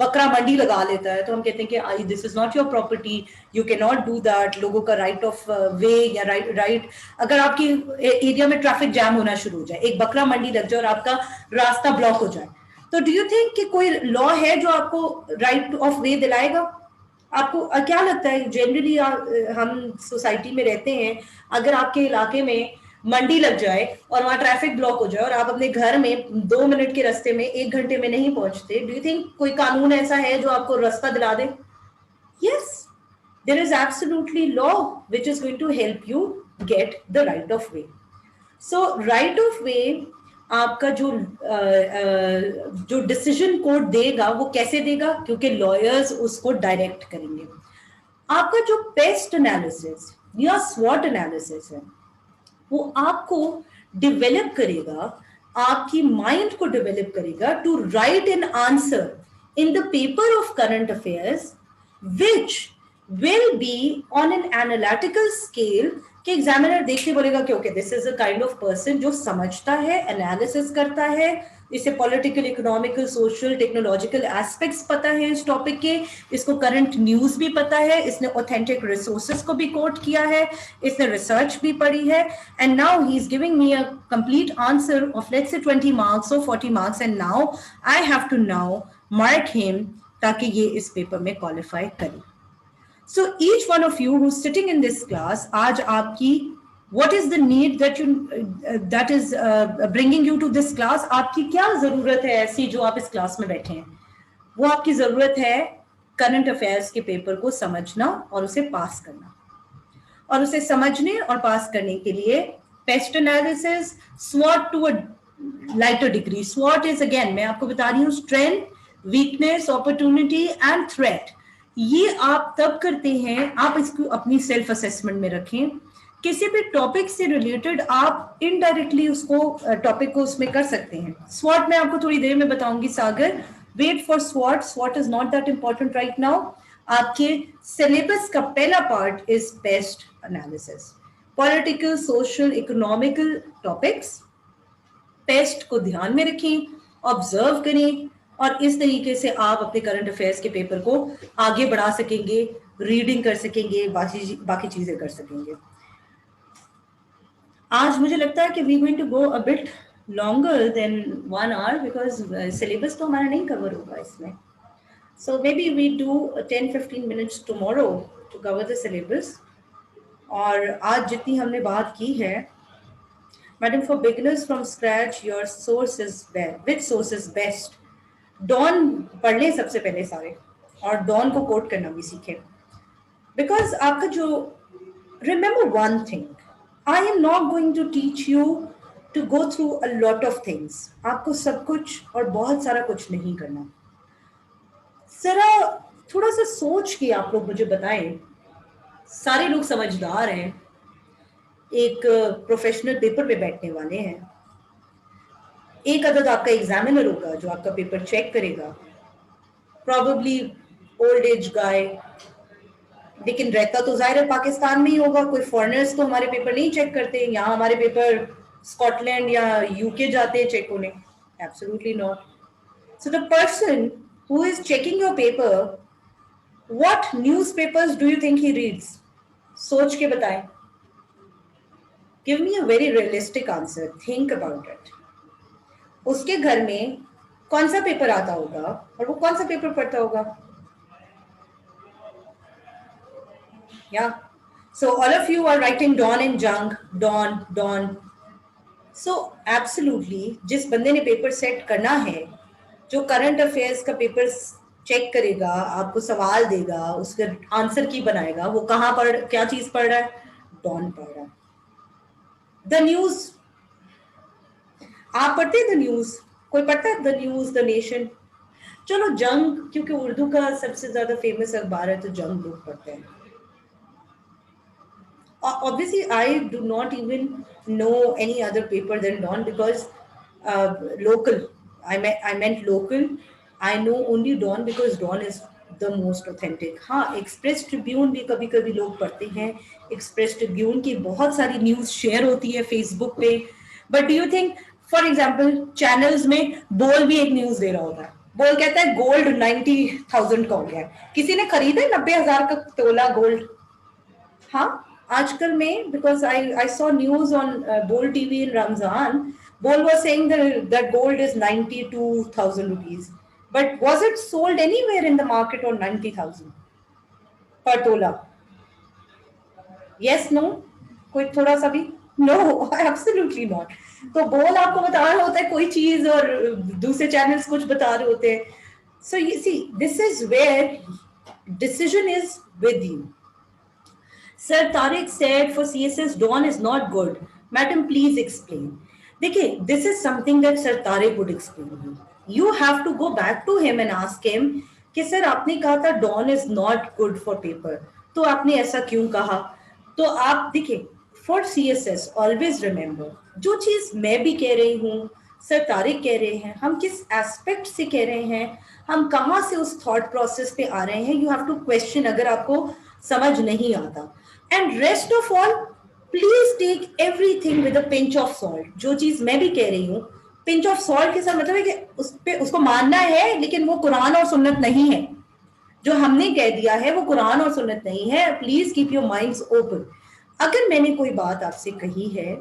बकरा मंडी लगा लेता है तो हम कहते हैं कि this is not your property, you can not do that. लोगों का राइट ऑफ वे या राइट अगर आपकी एरिया में ट्रैफिक जैम होना शुरू हो जाए, एक बकरा मंडी लग जाए और आपका रास्ता ब्लॉक हो जाए, तो डू यू थिंक कि कोई लॉ है जो आपको राइट ऑफ वे दिलाएगा? आपको क्या लगता है जनरली हम सोसाइटी में रहते हैं, अगर आपके इलाके में मंडी लग जाए और वहां ट्रैफिक ब्लॉक हो जाए और आप अपने घर में 2 मिनट के रास्ते में 1 घंटे में नहीं पहुंचते, डू यू थिंक कोई कानून ऐसा है जो आपको रास्ता दिला दे? Yes, there is absolutely law which is going to help you get the right of way. So right of way आपका जो डिसीजन कोर्ट देगा वो कैसे देगा? क्योंकि लॉयर्स उसको डायरेक्ट करेंगे. आपका जो पेस्ट एनालिसिस या स्वॉट एनालिसिस है वो आपको डेवलप करेगा, आपकी माइंड को डेवलप करेगा to write an answer in the paper of current affairs which will be on an analytical scale कि एग्जामिनर देख के बोलेगा कि okay this is a kind of person जो समझता है, एनालिसिस करता है, इसे political, economical, social, technological aspects पता है इस टॉपिक के, इसको करंट न्यूज भी पता है, इसने ऑथेंटिक रिसोर्सेज को भी कोट किया है, इसने रिसर्च भी पढ़ी है, and now he is giving me a complete answer of let's say 20 marks और 40 marks and now I have to now mark him ताकि ये इस पेपर में क्वालिफाई करे. So each one of you who's sitting in this class, आज आपकी what is the need that is bringing you to this class? आपकी क्या जरूरत है ऐसी जो आप इस क्लास में बैठे हैं? वो आपकी जरूरत है करंट अफेयर्स के पेपर को समझना और उसे पास करना. और उसे समझने और पास करने के लिए पेस्ट एनालिसिस, स्वॉट टू अ लाइटर डिग्री. स्वॉट इज अगेन मैं आपको बता रही हूँ strength, weakness, opportunity and threat. ये आप तब करते हैं, आप इसको अपनी सेल्फ असेसमेंट में रखें. किसी भी टॉपिक से रिलेटेड आप इनडायरेक्टली उसको टॉपिक को उसमें कर सकते हैं. स्वॉट मैं आपको थोड़ी देर में बताऊंगी सागर. वेट फॉर स्वॉट. स्वॉट is not that important right now. आपके सिलेबस का पहला part is PEST analysis. Political, social, economical topics PEST को ध्यान में रखें, ऑब्जर्व करें और इस तरीके से आप अपने करंट अफेयर्स के पेपर को आगे बढ़ा सकेंगे, रीडिंग कर सकेंगे, बाकी चीजें कर सकेंगे. आज मुझे लगता है कि we going to go a bit longer than 1 hour because syllabus तो हमारा नहीं कवर होगा इसमें. So maybe we do 10-15 minutes tomorrow to cover the syllabus. और आज जितनी हमने बात की है, madam, for beginners from scratch your source is which source is best. Dawn पढ़ लें सबसे पहले सारे और डॉन को कोट करना भी सीखें. बिकॉज आपका जो remember one thing, I am not going to teach you to go through a lot of things. आपको सब कुछ और बहुत सारा कुछ नहीं करना. जरा थोड़ा सा सोच के आप लोग मुझे बताएं. सारे लोग समझदार हैं, एक प्रोफेशनल पेपर पे बैठने वाले हैं. एक अदद आपका एग्जामिनर होगा जो आपका पेपर चेक करेगा, प्रॉबेबली ओल्ड एज गाय, लेकिन रहता तो जाहिर है पाकिस्तान में ही होगा. कोई फॉरेनर्स तो हमारे पेपर नहीं चेक करते. यहाँ हमारे पेपर स्कॉटलैंड या यूके जाते हैं चेक होने? Absolutely not. So the person who is checking your paper, what newspapers do you think he reads? सोच के बताएं. Give me a very realistic answer. Think about it. उसके घर में कौन सा पेपर आता होगा और वो कौन सा पेपर पढ़ता होगा? या so all of you are writing Dawn and Jang, Dawn Dawn. So absolutely जिस बंदे ने पेपर सेट करना है, जो करंट अफेयर्स का पेपर चेक करेगा, आपको सवाल देगा, उसका आंसर की बनाएगा, वो कहाँ पढ़, क्या चीज पढ़ रहा है? डॉन पढ़ रहा है. द न्यूज आप पढ़ते हैं? द न्यूज कोई पढ़ता है? The news, the nation. चलो जंग, क्योंकि उर्दू का सबसे ज्यादा फेमस अखबार है तो जंग लोग पढ़ते हैं. Obviously, I do not even know any other paper than Dawn because local. I meant local. I know only Dawn because Dawn is the most authentic. हाँ, एक्सप्रेस ट्रिब्यून भी कभी कभी लोग पढ़ते हैं. एक्सप्रेस ट्रिब्यून की बहुत सारी न्यूज शेयर होती है फेसबुक पे. But do you think, for example, channels में बोल भी एक न्यूज दे रहा होता है. बोल कहता है गोल्ड 90,000 का हो गया. किसी ने खरीदा 90,000 का तोला गोल्ड? हाँ, आजकल में, because I saw news on Bol TV in Ramzan. Bol was saying that gold is 92,000 rupees. But was it sold anywhere in the market on 90,000 per tola? Yes, no? कोई थोड़ा सा भी नो, एब्सोल्युटली नॉट। तो बोल आपको बता रहा होता है कोई चीज और दूसरे चैनल्स कुछ बता रहे होते हैं। So you see, this is where decision is with you. Sir Tariq said for CSS Dawn is not good. Madam, please explain. देखिए, this is something that Sir Tariq would explain you. You have to go back to him and ask him कि sir आपने कहा था Dawn is not good for paper, तो आपने ऐसा क्यों कहा? तो आप देखिए, for CSS always remember, जो चीज मैं भी कह रही हूँ, सर तारिक कह रहे हैं, हम किस एस्पेक्ट से कह रहे हैं, हम कहाँ से उस थॉट प्रोसेस पे आ रहे हैं, यू हैव टू क्वेश्चन अगर आपको समझ नहीं आता। And rest of all, please take everything with a pinch of salt. जो चीज मैं भी कह रही हूँ, पिंच ऑफ सॉल्ट के साथ मतलब है कि उस पे उसको मानना है, लेकिन वो कुरान और सुन्नत नहीं है। जो हमने कह दिया है वो कुरान और सुन्नत नहीं है। Please keep your minds open. अगर मैंने कोई बात आपसे कही है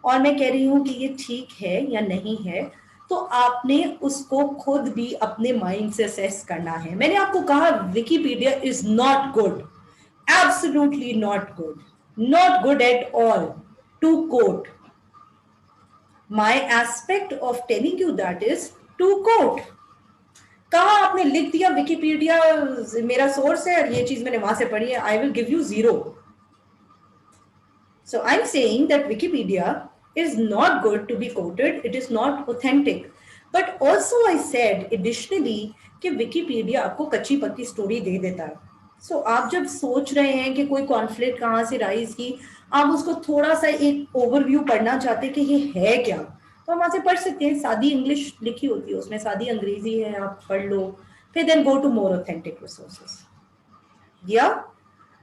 और मैं कह रही हूं कि ये ठीक है या नहीं है, तो आपने उसको खुद भी अपने माइंड से असेस करना है। मैंने आपको कहा Wikipedia is not good, absolutely not good, not good at all to quote. My aspect of telling you that is to quote. कहा आपने लिख दिया विकिपीडिया मेरा सोर्स है और ये चीज मैंने वहां से पढ़ी है, I will give you 0। So I'm saying that Wikipedia is not good to be quoted. It is not authentic. But also I said additionally कि Wikipedia आपको कच्ची पक्की स्टोरी दे देता है। So आप जब सोच रहे हैं कि कोई कॉन्फ्लिक्ट कहाँ से राइज की, आप उसको थोड़ा सा एक ओवरव्यू पढ़ना चाहते हैं कि ये है क्या, तो हम वहां से पढ़ सकते हैं। सादी इंग्लिश लिखी होती है उसमें, सादी अंग्रेजी है, आप पढ़ लो, फिर then go to more authentic resources. या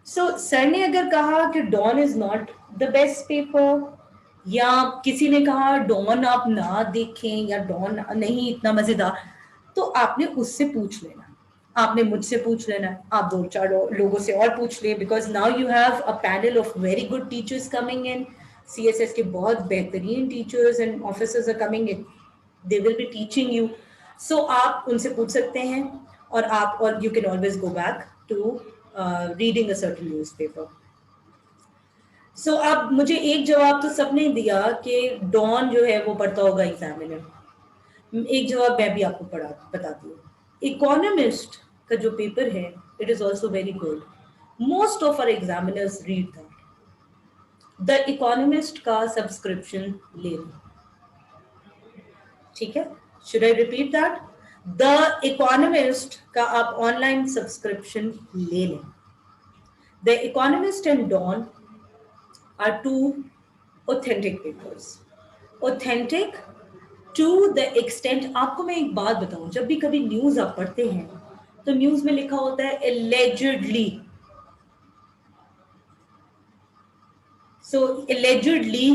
सो सर ने अगर कहा कि Dawn is not the best paper, या किसी ने कहा डॉन आप ना देखें या डॉन नहीं इतना मजेदार, तो आपने उससे पूछ लेना, आपने मुझसे पूछ लेना, आप 2-4 लोगों से और पूछ ले, because now you have a panel of very good teachers coming in. CSS के बहुत बेहतरीन teachers and officers are coming in, they will be teaching you. So आप उनसे पूछ सकते हैं, और you can always go back to reading a certain newspaper. So अब मुझे एक जवाब तो सबने दिया कि डॉन जो है वो पढ़ता होगा एग्जामिनर। एक जवाब मैं भी आपको बताती हूँ। इकोनॉमिस्ट का जो पेपर है, it is also very good, most of our examiners read that. The economist का सब्सक्रिप्शन ले लो, ठीक है? Should I repeat that? The economist का आप ऑनलाइन सब्सक्रिप्शन ले लें। The economist and Dawn are two authentic papers. Authentic to the extent, आपको मैं एक बात बताऊं, जब भी कभी न्यूज आप पढ़ते हैं तो न्यूज में लिखा होता है allegedly. So allegedly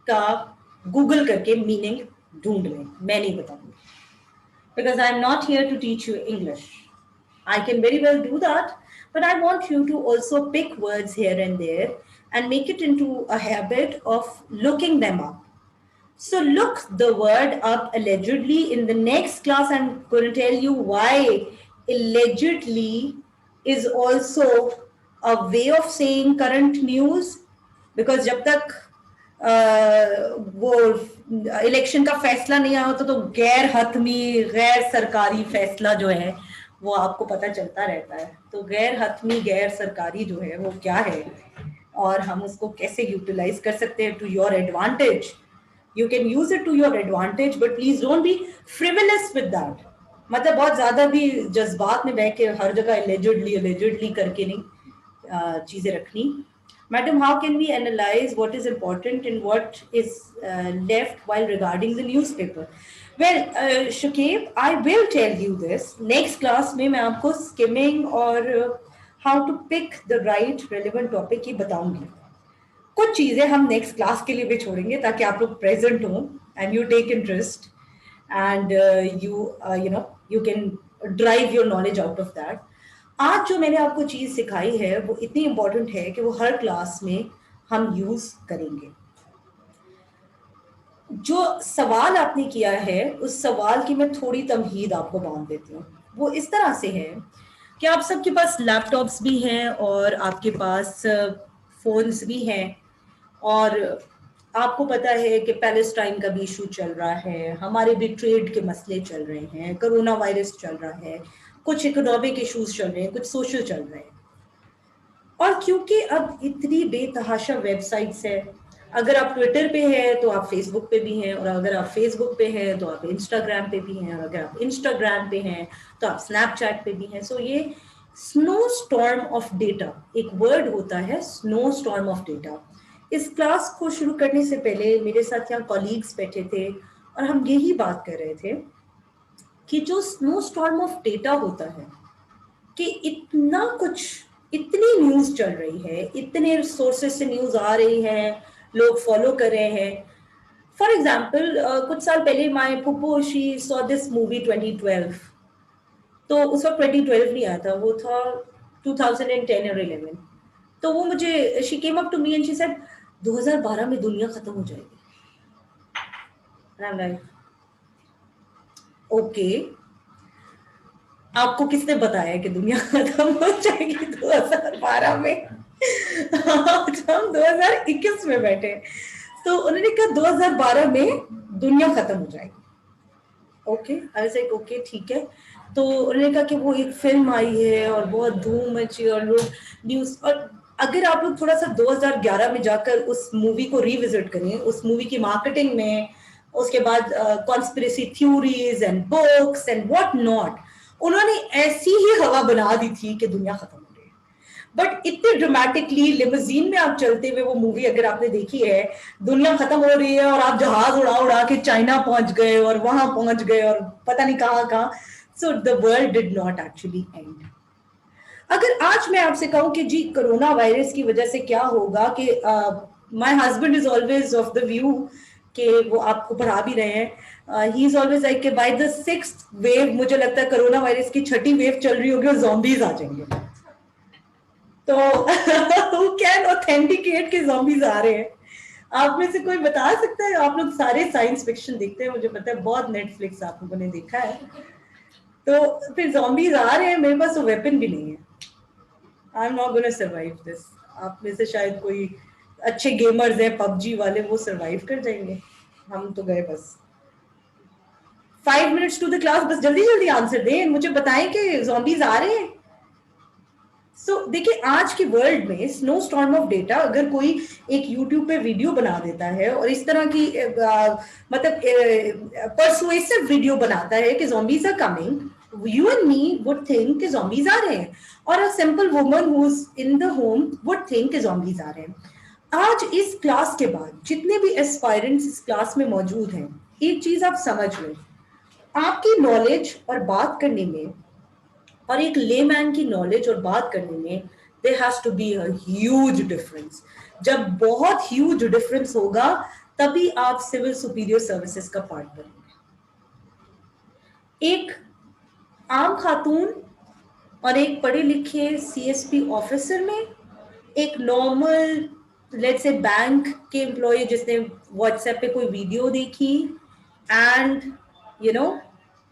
का गूगल करके मीनिंग ढूंढ लें, मैं नहीं बताऊंगी, because I am not here to teach you English. I can very well do that, but I want you to also pick words here and there and make it into a habit of looking them up. So look the word up allegedly. In the next class, I'm going to tell you why allegedly is also a way of saying current news, because जब तक वो election का फैसला नहीं आया होता तो गैर हतमी गैर सरकारी फैसला जो है वो आपको पता चलता रहता है। तो गैर हतमी गैर सरकारी जो है वो क्या है और हम उसको कैसे यूटिलाइज कर सकते हैं to your advantage. You can use it to your advantage, but please don't be frivolous with that. मतलब बहुत ज्यादा भी जज्बात में बह के हर जगह एलिजिडली करके नहीं चीजें रखनी। Madam, how can we analyze what is important and what is left while regarding the newspaper? Well Shukaib, I will tell you this next class में। मैं आपको स्किमिंग और how to pick the right relevant topic ही बताऊंगी। कुछ चीजें हम next class के लिए भी छोड़ेंगे ताकि आप लोग प्रेजेंट हो and you take interest and you can drive your knowledge out of that. आज जो मैंने आपको चीज सिखाई है वो इतनी इंपॉर्टेंट है कि वो हर क्लास में हम यूज करेंगे। जो सवाल आपने किया है उस सवाल की मैं थोड़ी तमहीद आपको बांध देती हूँ। वो इस तरह से है कि आप सबके पास लैपटॉप्स भी हैं और आपके पास फोन्स भी हैं, और आपको पता है कि पैलेस्टाइन का भी इशू चल रहा है, हमारे भी ट्रेड के मसले चल रहे हैं, कोरोना वायरस चल रहा है, कुछ इकोनॉमिक इश्यूज चल रहे हैं, कुछ सोशल चल रहे हैं। और क्योंकि अब इतनी बेतहाशा वेबसाइट्स है, अगर आप ट्विटर पे हैं तो आप फेसबुक पे भी हैं, और अगर आप फेसबुक पे हैं तो आप इंस्टाग्राम पे भी हैं, और अगर आप इंस्टाग्राम पे हैं तो आप स्नैपचैट पे भी हैं। सो ये स्नो स्टॉर्म ऑफ डेटा, एक वर्ड होता है स्नो स्टॉर्म ऑफ डेटा। इस क्लास को शुरू करने से पहले मेरे साथ यहाँ कॉलीग्स बैठे थे और हम यही बात कर रहे थे कि जो स्नो स्टॉर्म ऑफ डेटा होता है, कि इतना कुछ, इतनी न्यूज चल रही है, इतने सोर्सेस से न्यूज आ रही है, लोग फॉलो कर रहे हैं। फॉर एग्जाम्पल कुछ साल पहले माय फुप्पो शी सॉ दिस मूवी 2012, तो उस वक्त 2012 नहीं आया था, वो था 2010 और 11। तो वो मुझे, she came up to me and she said 2012 में दुनिया खत्म हो जाएगी। लाइक ओके, आपको किसने बताया कि दुनिया खत्म हो जाएगी 2012 में? आज हम 2021 में बैठे। तो उन्होंने कहा 2012 में दुनिया खत्म हो जाएगी। Okay, I was like okay ठीक है। तो उन्होंने कहा कि वो एक फिल्म आई है और बहुत धूम मची और लोग न्यूज, और अगर आप लोग थोड़ा सा 2011 में जाकर उस मूवी को रिविजिट करें, उस मूवी की मार्केटिंग में, उसके बाद conspiracy theories and books and what not, उन्होंने ऐसी ही हवा बना दी थी कि दुनिया खत्म हो रही है। बट इतने ड्रामेटिकली लिमोजीन में आप चलते हुए वो मूवी अगर आपने देखी है, दुनिया खत्म हो रही है और आप जहाज उड़ा उड़ा के चाइना पहुंच गए और वहां पहुंच गए और पता नहीं कहाँ कहाँ। So the world did not actually and. अगर आज मैं आपसे कहूं कि जी कोरोना वायरस की वजह से क्या होगा, कि my husband is always of the view कि वो आपको पढ़ा भी रहे हैं, ही इज ऑलवेज लाइक कि बाय द 6th वेव, मुझे लगता है कोरोना वायरस की 6ठी वेव चल रही होगी और ज़ॉम्बीज आ जाएंगे। तो who can authenticate कि ज़ॉम्बीज आ रहे हैं? आप में से कोई बता सकता है? आप लोग सारे साइंस फिक्शन देखते हैं, मुझे पता है, बहुत नेटफ्लिक्स आप लोगों ने देखा है। तो फिर ज़ॉम्बीज आ रहे हैं, मेरे पास तो वेपन भी नहीं है। I am not gonna survive this. आप में से शायद कोई अच्छे गेमर्स हैं पबजी वाले, वो सर्वाइव कर जाएंगे, हम तो गए बस। 5 मिनट्स टू द क्लास, बस जल्दी जल्दी आंसर दें, मुझे बताएं कि ज़ॉम्बीज आ रहे हैं। सो देखिए आज के वर्ल्ड में स्नो स्टॉर्म ऑफ डेटा, अगर कोई एक यूट्यूब पे वीडियो बना देता है और इस तरह की मतलब परसुएसिव वीडियो बनाता है कि zombies are coming, you and me would think कि zombies आ रहे हैं, और a simple woman who's in the home would think कि zombies आ रहे हैं। आज इस क्लास के बाद जितने भी एस्पायरेंट्स इस क्लास में मौजूद हैं, एक चीज आप समझ लें, आपकी नॉलेज और बात करने में और एक लेमैन की नॉलेज और बात करने में there has to be a huge difference। जब बहुत ह्यूज डिफरेंस होगा तभी आप सिविल सुपीरियर सर्विसेज का पार्ट बनेंगे। एक आम खातून और एक पढ़े लिखे सीएसपी ऑफिसर में, एक नॉर्मल लेट्स से बैंक के एम्प्लॉय जिसने व्हाट्सएप पे कोई वीडियो देखी एंड यू नो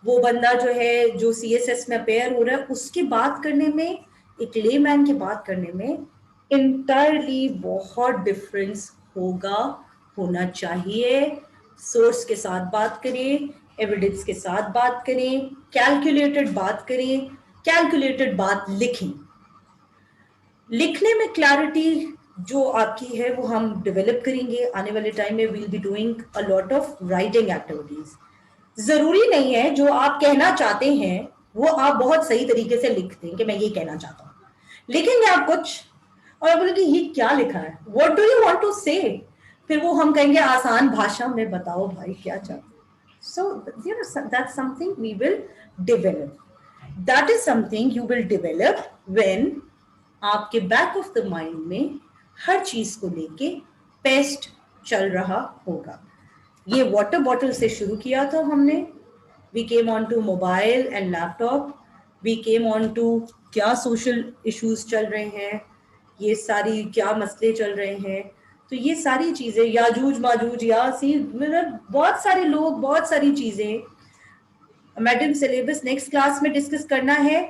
वो बंदा जो है जो सीएसएस में अपेयर हो रहा है, उसकी बात करने में, एक लेमैन की बात करने में इंटायरली बहुत डिफरेंस होगा, होना चाहिए। सोर्स के साथ बात करें, एविडेंस के साथ बात करें, कैलकुलेटेड बात करें, कैलकुलेटेड बात लिखें। लिखने में क्लैरिटी जो आपकी है वो हम डेवलप करेंगे आने वाले टाइम में। We'll be doing a lot of writing activities. जरूरी नहीं है जो आप कहना चाहते हैं वो आप बहुत सही तरीके से लिखते हैं कि मैं ये कहना चाहता हूँ, लिखेंगे आप कुछ और बोलेंगे ये क्या लिखा है, what do you want to say, फिर वो हम कहेंगे आसान भाषा में बताओ भाई क्या चाहते हो। So you know that's something we will develop. That is something you will develop when आपके बैक ऑफ द माइंड में हर चीज को लेके पेस्ट चल रहा होगा। ये वाटर बॉटल से शुरू किया था हमने, we came on to mobile and laptop, we came on to क्या सोशल इश्यूज चल रहे हैं, ये सारी क्या मसले चल रहे हैं। तो ये सारी चीजें, याजूज माजूज यासी, मतलब बहुत सारे लोग, बहुत सारी चीजें मैडम सिलेबस नेक्स्ट क्लास में डिस्कस करना है।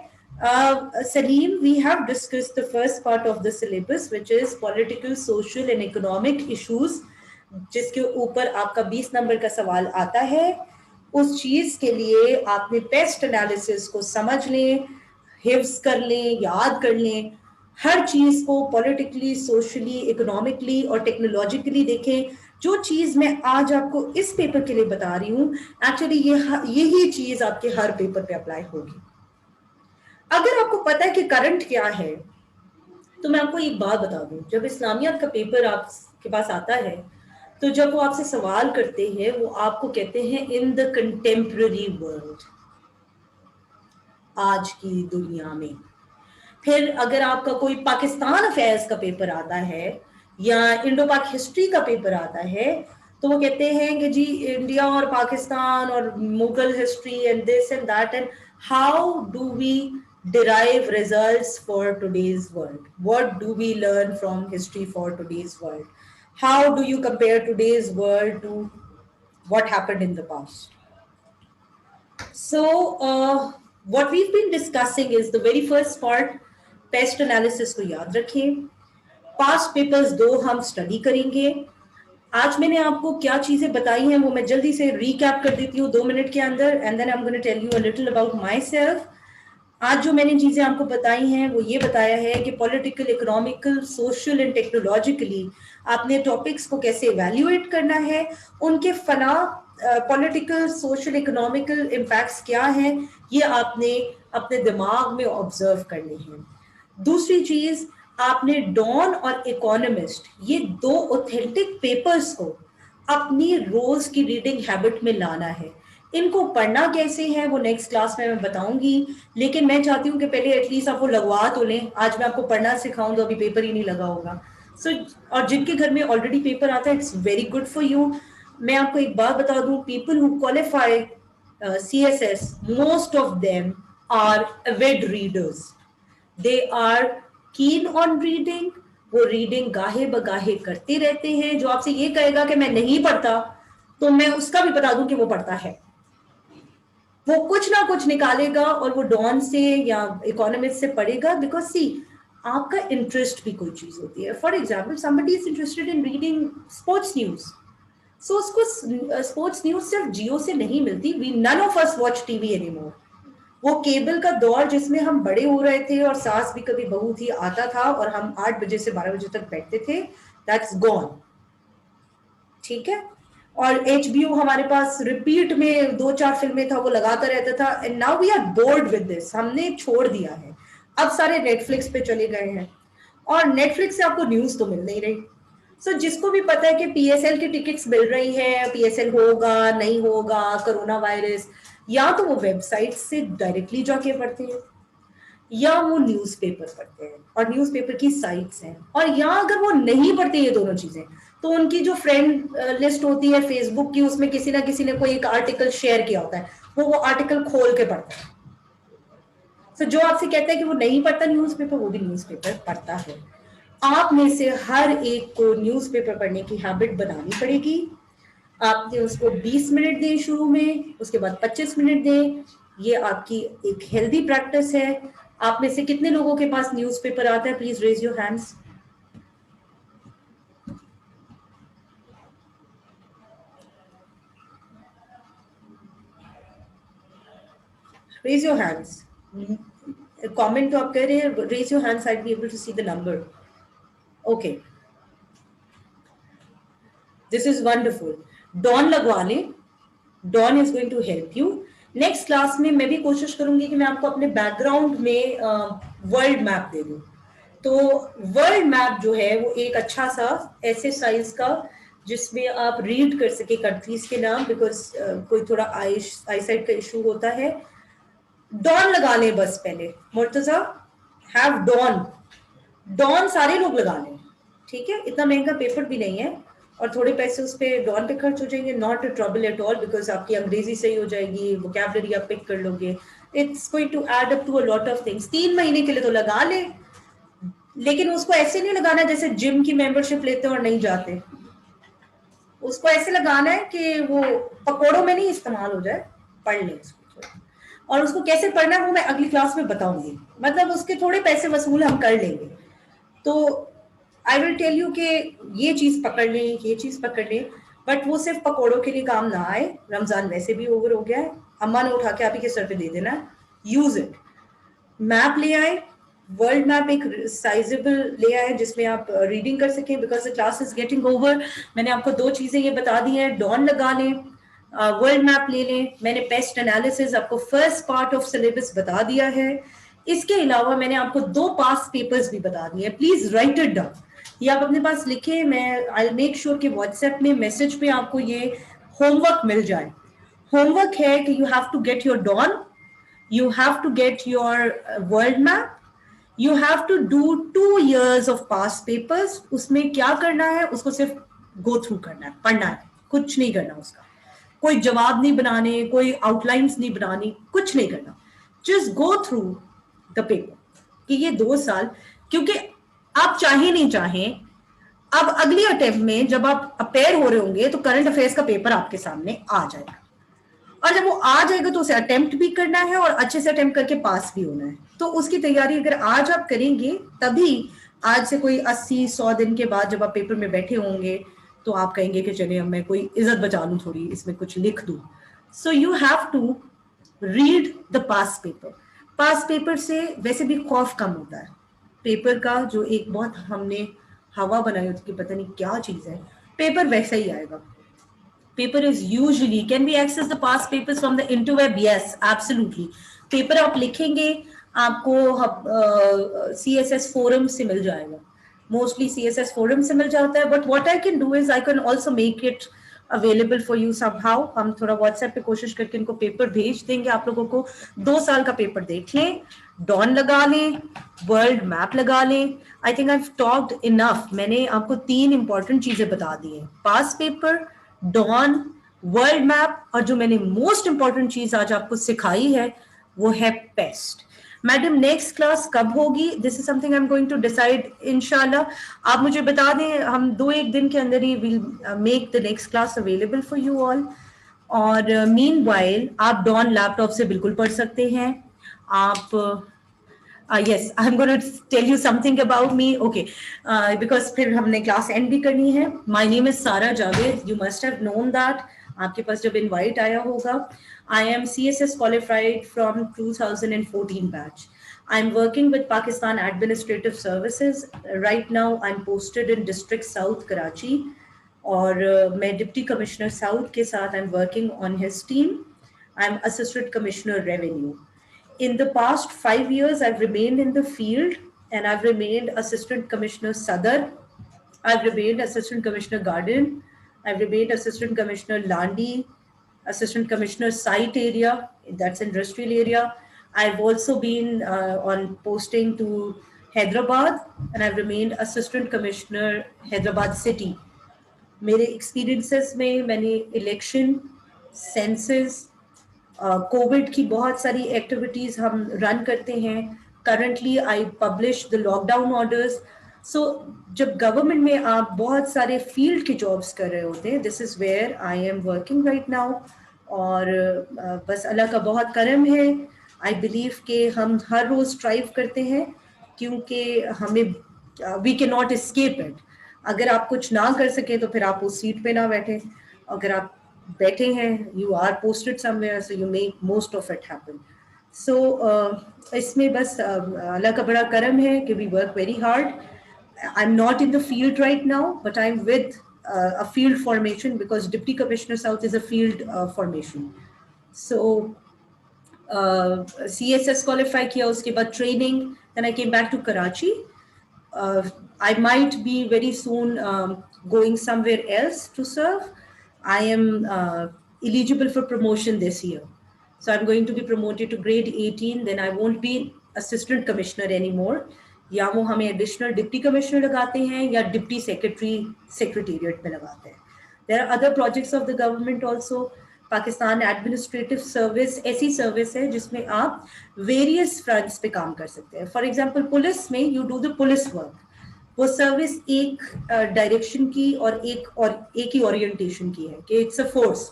Salim, we have discussed the first part of the syllabus, which is political, social and economic issues जिसके ऊपर आपका 20 नंबर का सवाल आता है, उस चीज के लिए आपने पेस्ट एनालिसिस को समझ लें, हिफ्ज कर लें, याद कर लें, हर चीज को पॉलिटिकली, सोशली, इकोनॉमिकली और टेक्नोलॉजिकली देखें। जो चीज मैं आज आपको इस पेपर के लिए बता रही हूँ, एक्चुअली यही चीज आपके हर पेपर पे अप्लाई होगी। अगर आपको पता है कि करंट क्या है, तो मैं आपको एक बात बता दूं, जब इस्लामियात का पेपर आपके पास आता है, तो जब वो आपसे सवाल करते हैं, वो आपको कहते हैं इन द कंटेम्पररी वर्ल्ड, आज की दुनिया में। फिर अगर आपका कोई पाकिस्तान अफेयर्स का पेपर आता है या इंडो पाक हिस्ट्री का पेपर आता है, तो वो कहते हैं कि जी इंडिया और पाकिस्तान और Mughal history and this and that, and how do we derive results for today's world, what do we learn from history for today's world, how do you compare today's world to what happened in the past. So what we've been discussing is the very first part, paste analysis को याद रखें। Past papers 2 हम study करेंगे। आज मैंने आपको क्या चीजें बताई हैं वो मैं जल्दी से रिकैप कर देती हूँ 2 मिनट के अंदर, and then I am going to tell you a little about myself. आज जो मैंने चीजें आपको बताई हैं वो ये बताया है कि political, economical, social and technologically आपने टॉपिक्स को कैसे इवेल्युएट करना है, उनके फना पॉलिटिकल, सोशल, इकोनॉमिकल इम्पैक्ट्स क्या हैं, ये आपने अपने दिमाग में ऑब्जर्व करने हैं। दूसरी चीज, आपने डॉन और इकोनॉमिस्ट, ये 2 ऑथेंटिक पेपर्स को अपनी रोज की रीडिंग हैबिट में लाना है। इनको पढ़ना कैसे है वो नेक्स्ट क्लास में मैं बताऊंगी, लेकिन मैं चाहती हूँ कि पहले एटलीस्ट आप वो लगवा तो लें। आज मैं आपको पढ़ना सिखाऊं तो अभी पेपर ही नहीं लगा होगा। और जिनके घर में ऑलरेडी पेपर आता है, it's very good for you. मैं आपको एक बात बता दूं, people who qualify CSS, most of them are avid readers. They are keen on reading. वो रीडिंग गाहे बगाहे करते रहते हैं। जो आपसे ये कहेगा कि मैं नहीं पढ़ता, तो मैं उसका भी बता दूं कि वो पढ़ता है। वो कुछ ना कुछ निकालेगा और वो डॉन से या इकोनॉमिस्ट से पढ़ेगा, बिकॉज सी आपका इंटरेस्ट भी कोई चीज होती है। For example, somebody is interested in reading sports news, so उसको स्पोर्ट्स न्यूज सिर्फ जियो से नहीं मिलती। We none of us watch TV anymore. वो केबल का दौर जिसमें हम बड़े हो रहे थे और सास भी कभी बहू थी आता था और हम 8 बजे से 12 बजे तक बैठते थे, दैट्स गॉन। ठीक है। और HBO हमारे पास रिपीट में 2-4 फिल्में था, वो लगाता रहता था, and now we are bored with this. हमने छोड़ दिया है, अब सारे नेटफ्लिक्स पे चले गए हैं, और नेटफ्लिक्स से आपको न्यूज तो मिल नहीं रही। सो जिसको भी पता है कि PSL की टिकट्स मिल रही है, PSL होगा नहीं होगा, कोरोना वायरस, या तो वो वेबसाइट से डायरेक्टली जाके पढ़ते हैं या वो न्यूज़पेपर पढ़ते हैं और न्यूज़पेपर की साइट्स हैं, और या अगर वो नहीं पढ़ते ये दोनों चीजें, तो उनकी जो फ्रेंड लिस्ट होती है फेसबुक की, उसमें किसी ना किसी ने कोई एक आर्टिकल शेयर किया होता है, वो आर्टिकल खोल के पढ़ता है। तो जो आपसे कहता है कि वो नहीं पढ़ता न्यूज़पेपर, वो भी न्यूज़पेपर पढ़ता है। आप में से हर एक को न्यूज़पेपर पढ़ने की हैबिट बनानी पड़ेगी। आपने उसको 20 मिनट दें शुरू में, उसके बाद 25 मिनट दें। ये आपकी एक हेल्दी प्रैक्टिस है। आप में से कितने लोगों के पास न्यूज़पेपर आता है? Please raise your hands. Raise your hands. Comment तो आप कर रहे हैं, raise your hands, I will be able to see the number. Okay, this is wonderful. Dawn लगवा लें, Dawn is going to help you. Next class में मैं भी कोशिश करूंगी कि मैं आपको अपने बैकग्राउंड में वर्ल्ड मैप दे दूं। तो वर्ल्ड मैप जो है वो एक अच्छा सा ऐसे साइज का जिसमें आप रीड कर सके कंट्रीज के नाम, बिकॉज कोई थोड़ा आई साइट का इशू होता है। डॉन लगा लें बस पहले, मुर्तजा हैव डॉन। डॉन सारे लोग लगा लें, ठीक है। इतना महंगा पेपर भी नहीं है और थोड़े पैसे उस पर डॉन पे खर्च हो जाएंगे। Not a trouble at all, because आपकी अंग्रेजी सही हो जाएगी, वोकैबुलरी आप पिक कर लोगे। It's going to add up to a lot of things. 3 महीने के लिए तो लगा ले, लेकिन उसको ऐसे नहीं लगाना जैसे जिम की मेंबरशिप लेते हैं और नहीं जाते। उसको ऐसे लगाना है कि वो पकौड़ों में नहीं इस्तेमाल हो जाए। पढ़ लें उसको, और उसको कैसे पढ़ना है वो मैं अगली क्लास में बताऊंगी। मतलब उसके थोड़े पैसे वसूल हम कर लेंगे। तो आई विल टेल यू कि ये चीज पकड़ ले, ये चीज पकड़ ले, बट वो सिर्फ पकौड़ों के लिए काम ना आए। रमजान वैसे भी ओवर हो गया है, अम्मा ने उठा के आप ही के सर पे दे देना है, यूज इट। मैप ले आए, वर्ल्ड मैप एक साइजेबल ले आए जिसमें आप रीडिंग कर सकें, because the class is getting over. मैंने आपको 2 चीजें ये बता दी हैं, डॉन लगा लें, वर्ल्ड मैप ले लें। मैंने पेस्ट एनालिसिस आपको फर्स्ट पार्ट ऑफ सिलेबस बता दिया है। इसके अलावा मैंने आपको 2 पास पेपर्स भी बता दिए हैं, प्लीज राइट इट डाउन। ये आप अपने पास लिखें, मैं आई मेक श्योर कि व्हाट्सएप में मैसेज पे आपको ये होमवर्क मिल जाए। होमवर्क है कि you have to get your Dawn, you have to get your world map, you have to do 2 years of past papers। उसमें क्या करना है, उसको सिर्फ गो थ्रू करना है, पढ़ना है, कुछ नहीं करना उसका, कोई जवाब नहीं बनाने, कोई आउटलाइंस नहीं बनानी, कुछ नहीं करना, just go through the paper कि ये 2 साल, क्योंकि आप चाहे नहीं चाहें अब अगली अटेम्प्ट में जब आप अपेयर हो रहे होंगे तो करंट अफेयर्स का पेपर आपके सामने आ जाएगा, और जब वो आ जाएगा तो उसे अटेम्प्ट भी करना है और अच्छे से अटेम्प्ट करके पास भी होना है। तो उसकी तैयारी अगर आज आप करेंगे, तभी आज से कोई 80-100 दिन के बाद जब आप पेपर में बैठे होंगे तो आप कहेंगे कि चलिए मैं कोई इज्जत बचा लूं, थोड़ी इसमें कुछ लिख दूं। So you have to read the past paper. Past paper से वैसे भी खौफ कम होता है। पेपर का जो एक बहुत हमने हवा बनाई होती कि पता नहीं क्या चीज है, पेपर वैसा ही आएगा। Paper is usually, can we access the past papers from the interweb? Yes, absolutely. Paper आप लिखेंगे, आपको CSS फोरम से मिल जाएगा, मोस्टली CSS फोरम से मिल जाता है, but what I can do is I can also make it available for you somehow. हम थोड़ा व्हाट्सएप पे कोशिश करके इनको पेपर भेज देंगे आप लोगों को। 2 साल का पेपर देख लें, डॉन लगा लें, वर्ल्ड मैप लगा लें। I think I have talked enough. मैंने आपको 3 इंपॉर्टेंट चीजें बता दी हैं, पास पेपर, डॉन, वर्ल्ड मैप, और जो मैंने मोस्ट इंपॉर्टेंट चीज आज आपको सिखाई है वो है पेस्ट। मैडम नेक्स्ट क्लास कब होगी, this is something I am going to decide इंशाल्लाह। आप मुझे बता दें, हम 2-1 दिन के अंदर he will make the next class available for you all. और मीनवाइल आप डॉन लैपटॉप से बिल्कुल पढ़ सकते हैं। आप yes, I'm going to tell you something about me. Okay, because फिर हमने क्लास एंड भी करनी है। My name is Sara Javed. You must have known that. आपके पास जब इनवाइट आया होगा। I am CSS qualified from 2014 batch. I'm working with Pakistan Administrative Services. Right now, I'm posted in District South, Karachi. और मैं deputy commissioner south के साथ I'm working on his team. I'm Assistant Commissioner Revenue. In the past 5 years, I've remained in the field and I've remained Assistant Commissioner Sadar. I've remained Assistant Commissioner Garden. I've remained Assistant Commissioner Landi, Assistant Commissioner Site Area, that's industrial area. I've also been on posting to Hyderabad and I've remained Assistant Commissioner Hyderabad City. मेरे experiences में मैंने election, census, Covid की बहुत सारी activities हम run करते हैं। Currently I publish the lockdown orders. So जब गवर्नमेंट में आप बहुत सारे फील्ड के जॉब्स कर रहे होते हैं, this is where I am working right now. और बस अल्लाह का बहुत करम है। आई बिलीव कि हम हर रोज स्ट्राइव करते हैं, क्योंकि हमें we can not escape it. अगर आप कुछ ना कर सके तो फिर आप उस सीट पे ना बैठे, अगर आप बैठे हैं, you are posted somewhere, so you make most of it happen. So इसमें बस अल्लाह का बड़ा करम है कि we work very hard. I'm not in the field right now, but I'm with a field formation because Deputy Commissioner South is a field formation. So CSS qualify किया, उसके बाद training, then I came back to Karachi. I might be very soon going somewhere else to serve. I am eligible for promotion this year. So I'm going to be promoted to grade 18. Then I won't be assistant commissioner anymore. या वो हमें additional deputy commissioner लगाते हैं या deputy secretary secretariat में लगाते हैं. There are other projects of the government also. Pakistan administrative service ऐसी सर्विस है जिसमें आप वेरियस फ्रंट्स पे काम कर सकते हैं। फॉर एग्जांपल पुलिस में you do the police work. वो सर्विस एक डायरेक्शन की और एक ही ओरिएंटेशन की है कि it's a force.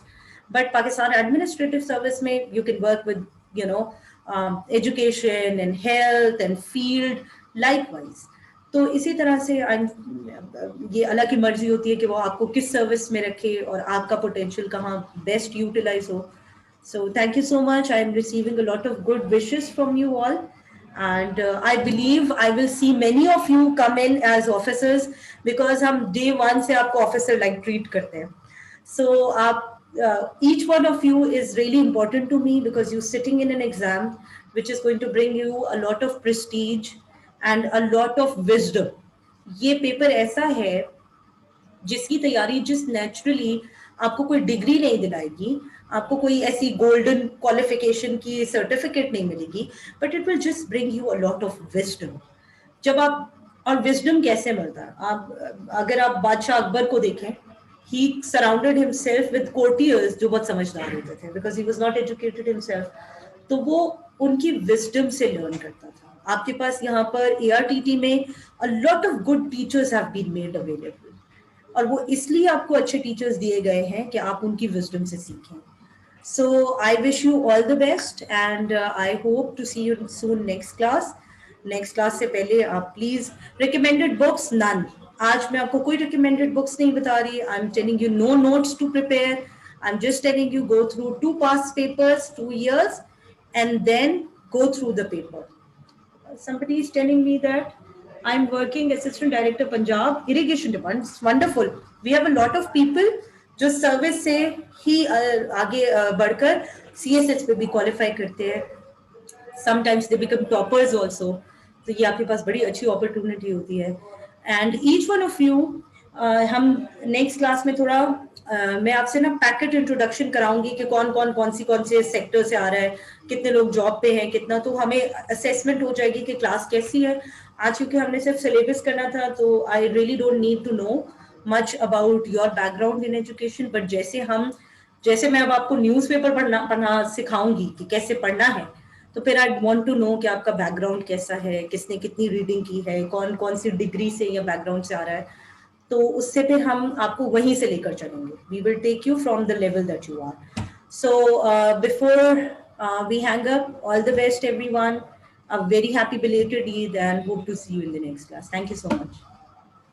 But Pakistan administrative service में you can work with education and health and field likewise. तो इसी तरह से ये अल्लाह की मर्जी होती है कि वो आपको किस सर्विस में रखे और आपका पोटेंशियल कहाँ बेस्ट यूटिलाइज हो. So thank you so much. I am receiving a lot of good wishes from you all. And I believe I will see many of you come in as officers because हम day one से आपको officer like treat करते हैं. So each one of you is really important to me because you're sitting in an exam which is going to bring you a lot of prestige and a lot of wisdom. ये paper ऐसा है जिसकी तैयारी जिस naturally आपको कोई degree नहीं दिलाएगी, आपको कोई ऐसी गोल्डन क्वालिफिकेशन की सर्टिफिकेट नहीं मिलेगी, but it will just bring you a lot of wisdom. जब आप और विजडम कैसे मिलता है, आप अगर आप बादशाह अकबर को देखें, he surrounded himself with courtiers जो बहुत समझदार होते थे because he was not educated himself. तो वो उनकी विजडम से लर्न करता था. आपके पास यहाँ पर ARTT में a lot of good teachers have been made available. और वो इसलिए आपको अच्छे टीचर्स दिए गए हैं कि आप उनकी विजडम से सीखें. So I wish you all the best and I hope to see you soon next class. Next class से पहले आप please recommended books none. आज मैं आपको कोई recommended books नहीं बता रही. I'm telling you no notes to prepare. I'm just telling you go through 2 past papers, 2 years, and then go through the paper. Somebody is telling me that I'm working assistant director Punjab irrigation department. It's wonderful. We have a lot of people जो service से ही आगे बढ़कर CSH पे भी qualify करते हैं. Sometimes they become toppers also. तो ये आपके पास बड़ी अच्छी अपॉर्चुनिटी होती है. And each one of you हम नेक्स्ट क्लास में थोड़ा मैं आपसे ना पैकेट इंट्रोडक्शन कराऊंगी कि कौन से सेक्टर से आ रहा है, कितने लोग जॉब पे हैं, कितना, तो हमें असेसमेंट हो जाएगी कि क्लास कैसी है. आज क्योंकि हमने सिर्फ सिलेबस करना था तो I really don't need to know much about your background in education. But जैसे मैं अब आपको न्यूज़पेपर पढ़ना सिखाऊंगी कि कैसे पढ़ना है, तो फिर आई वांट टू नो कि आपका बैकग्राउंड कैसा है, किसने कितनी रीडिंग की है, कौन सी डिग्री से या बैकग्राउंड से आ रहा है. तो उससे फिर हम आपको वहीं से लेकर चलेंगे. We will take you from the level that you are. So before we hang up, all the best everyone. A very happy belated Eid and hope to see you in the next class. Thank you so much.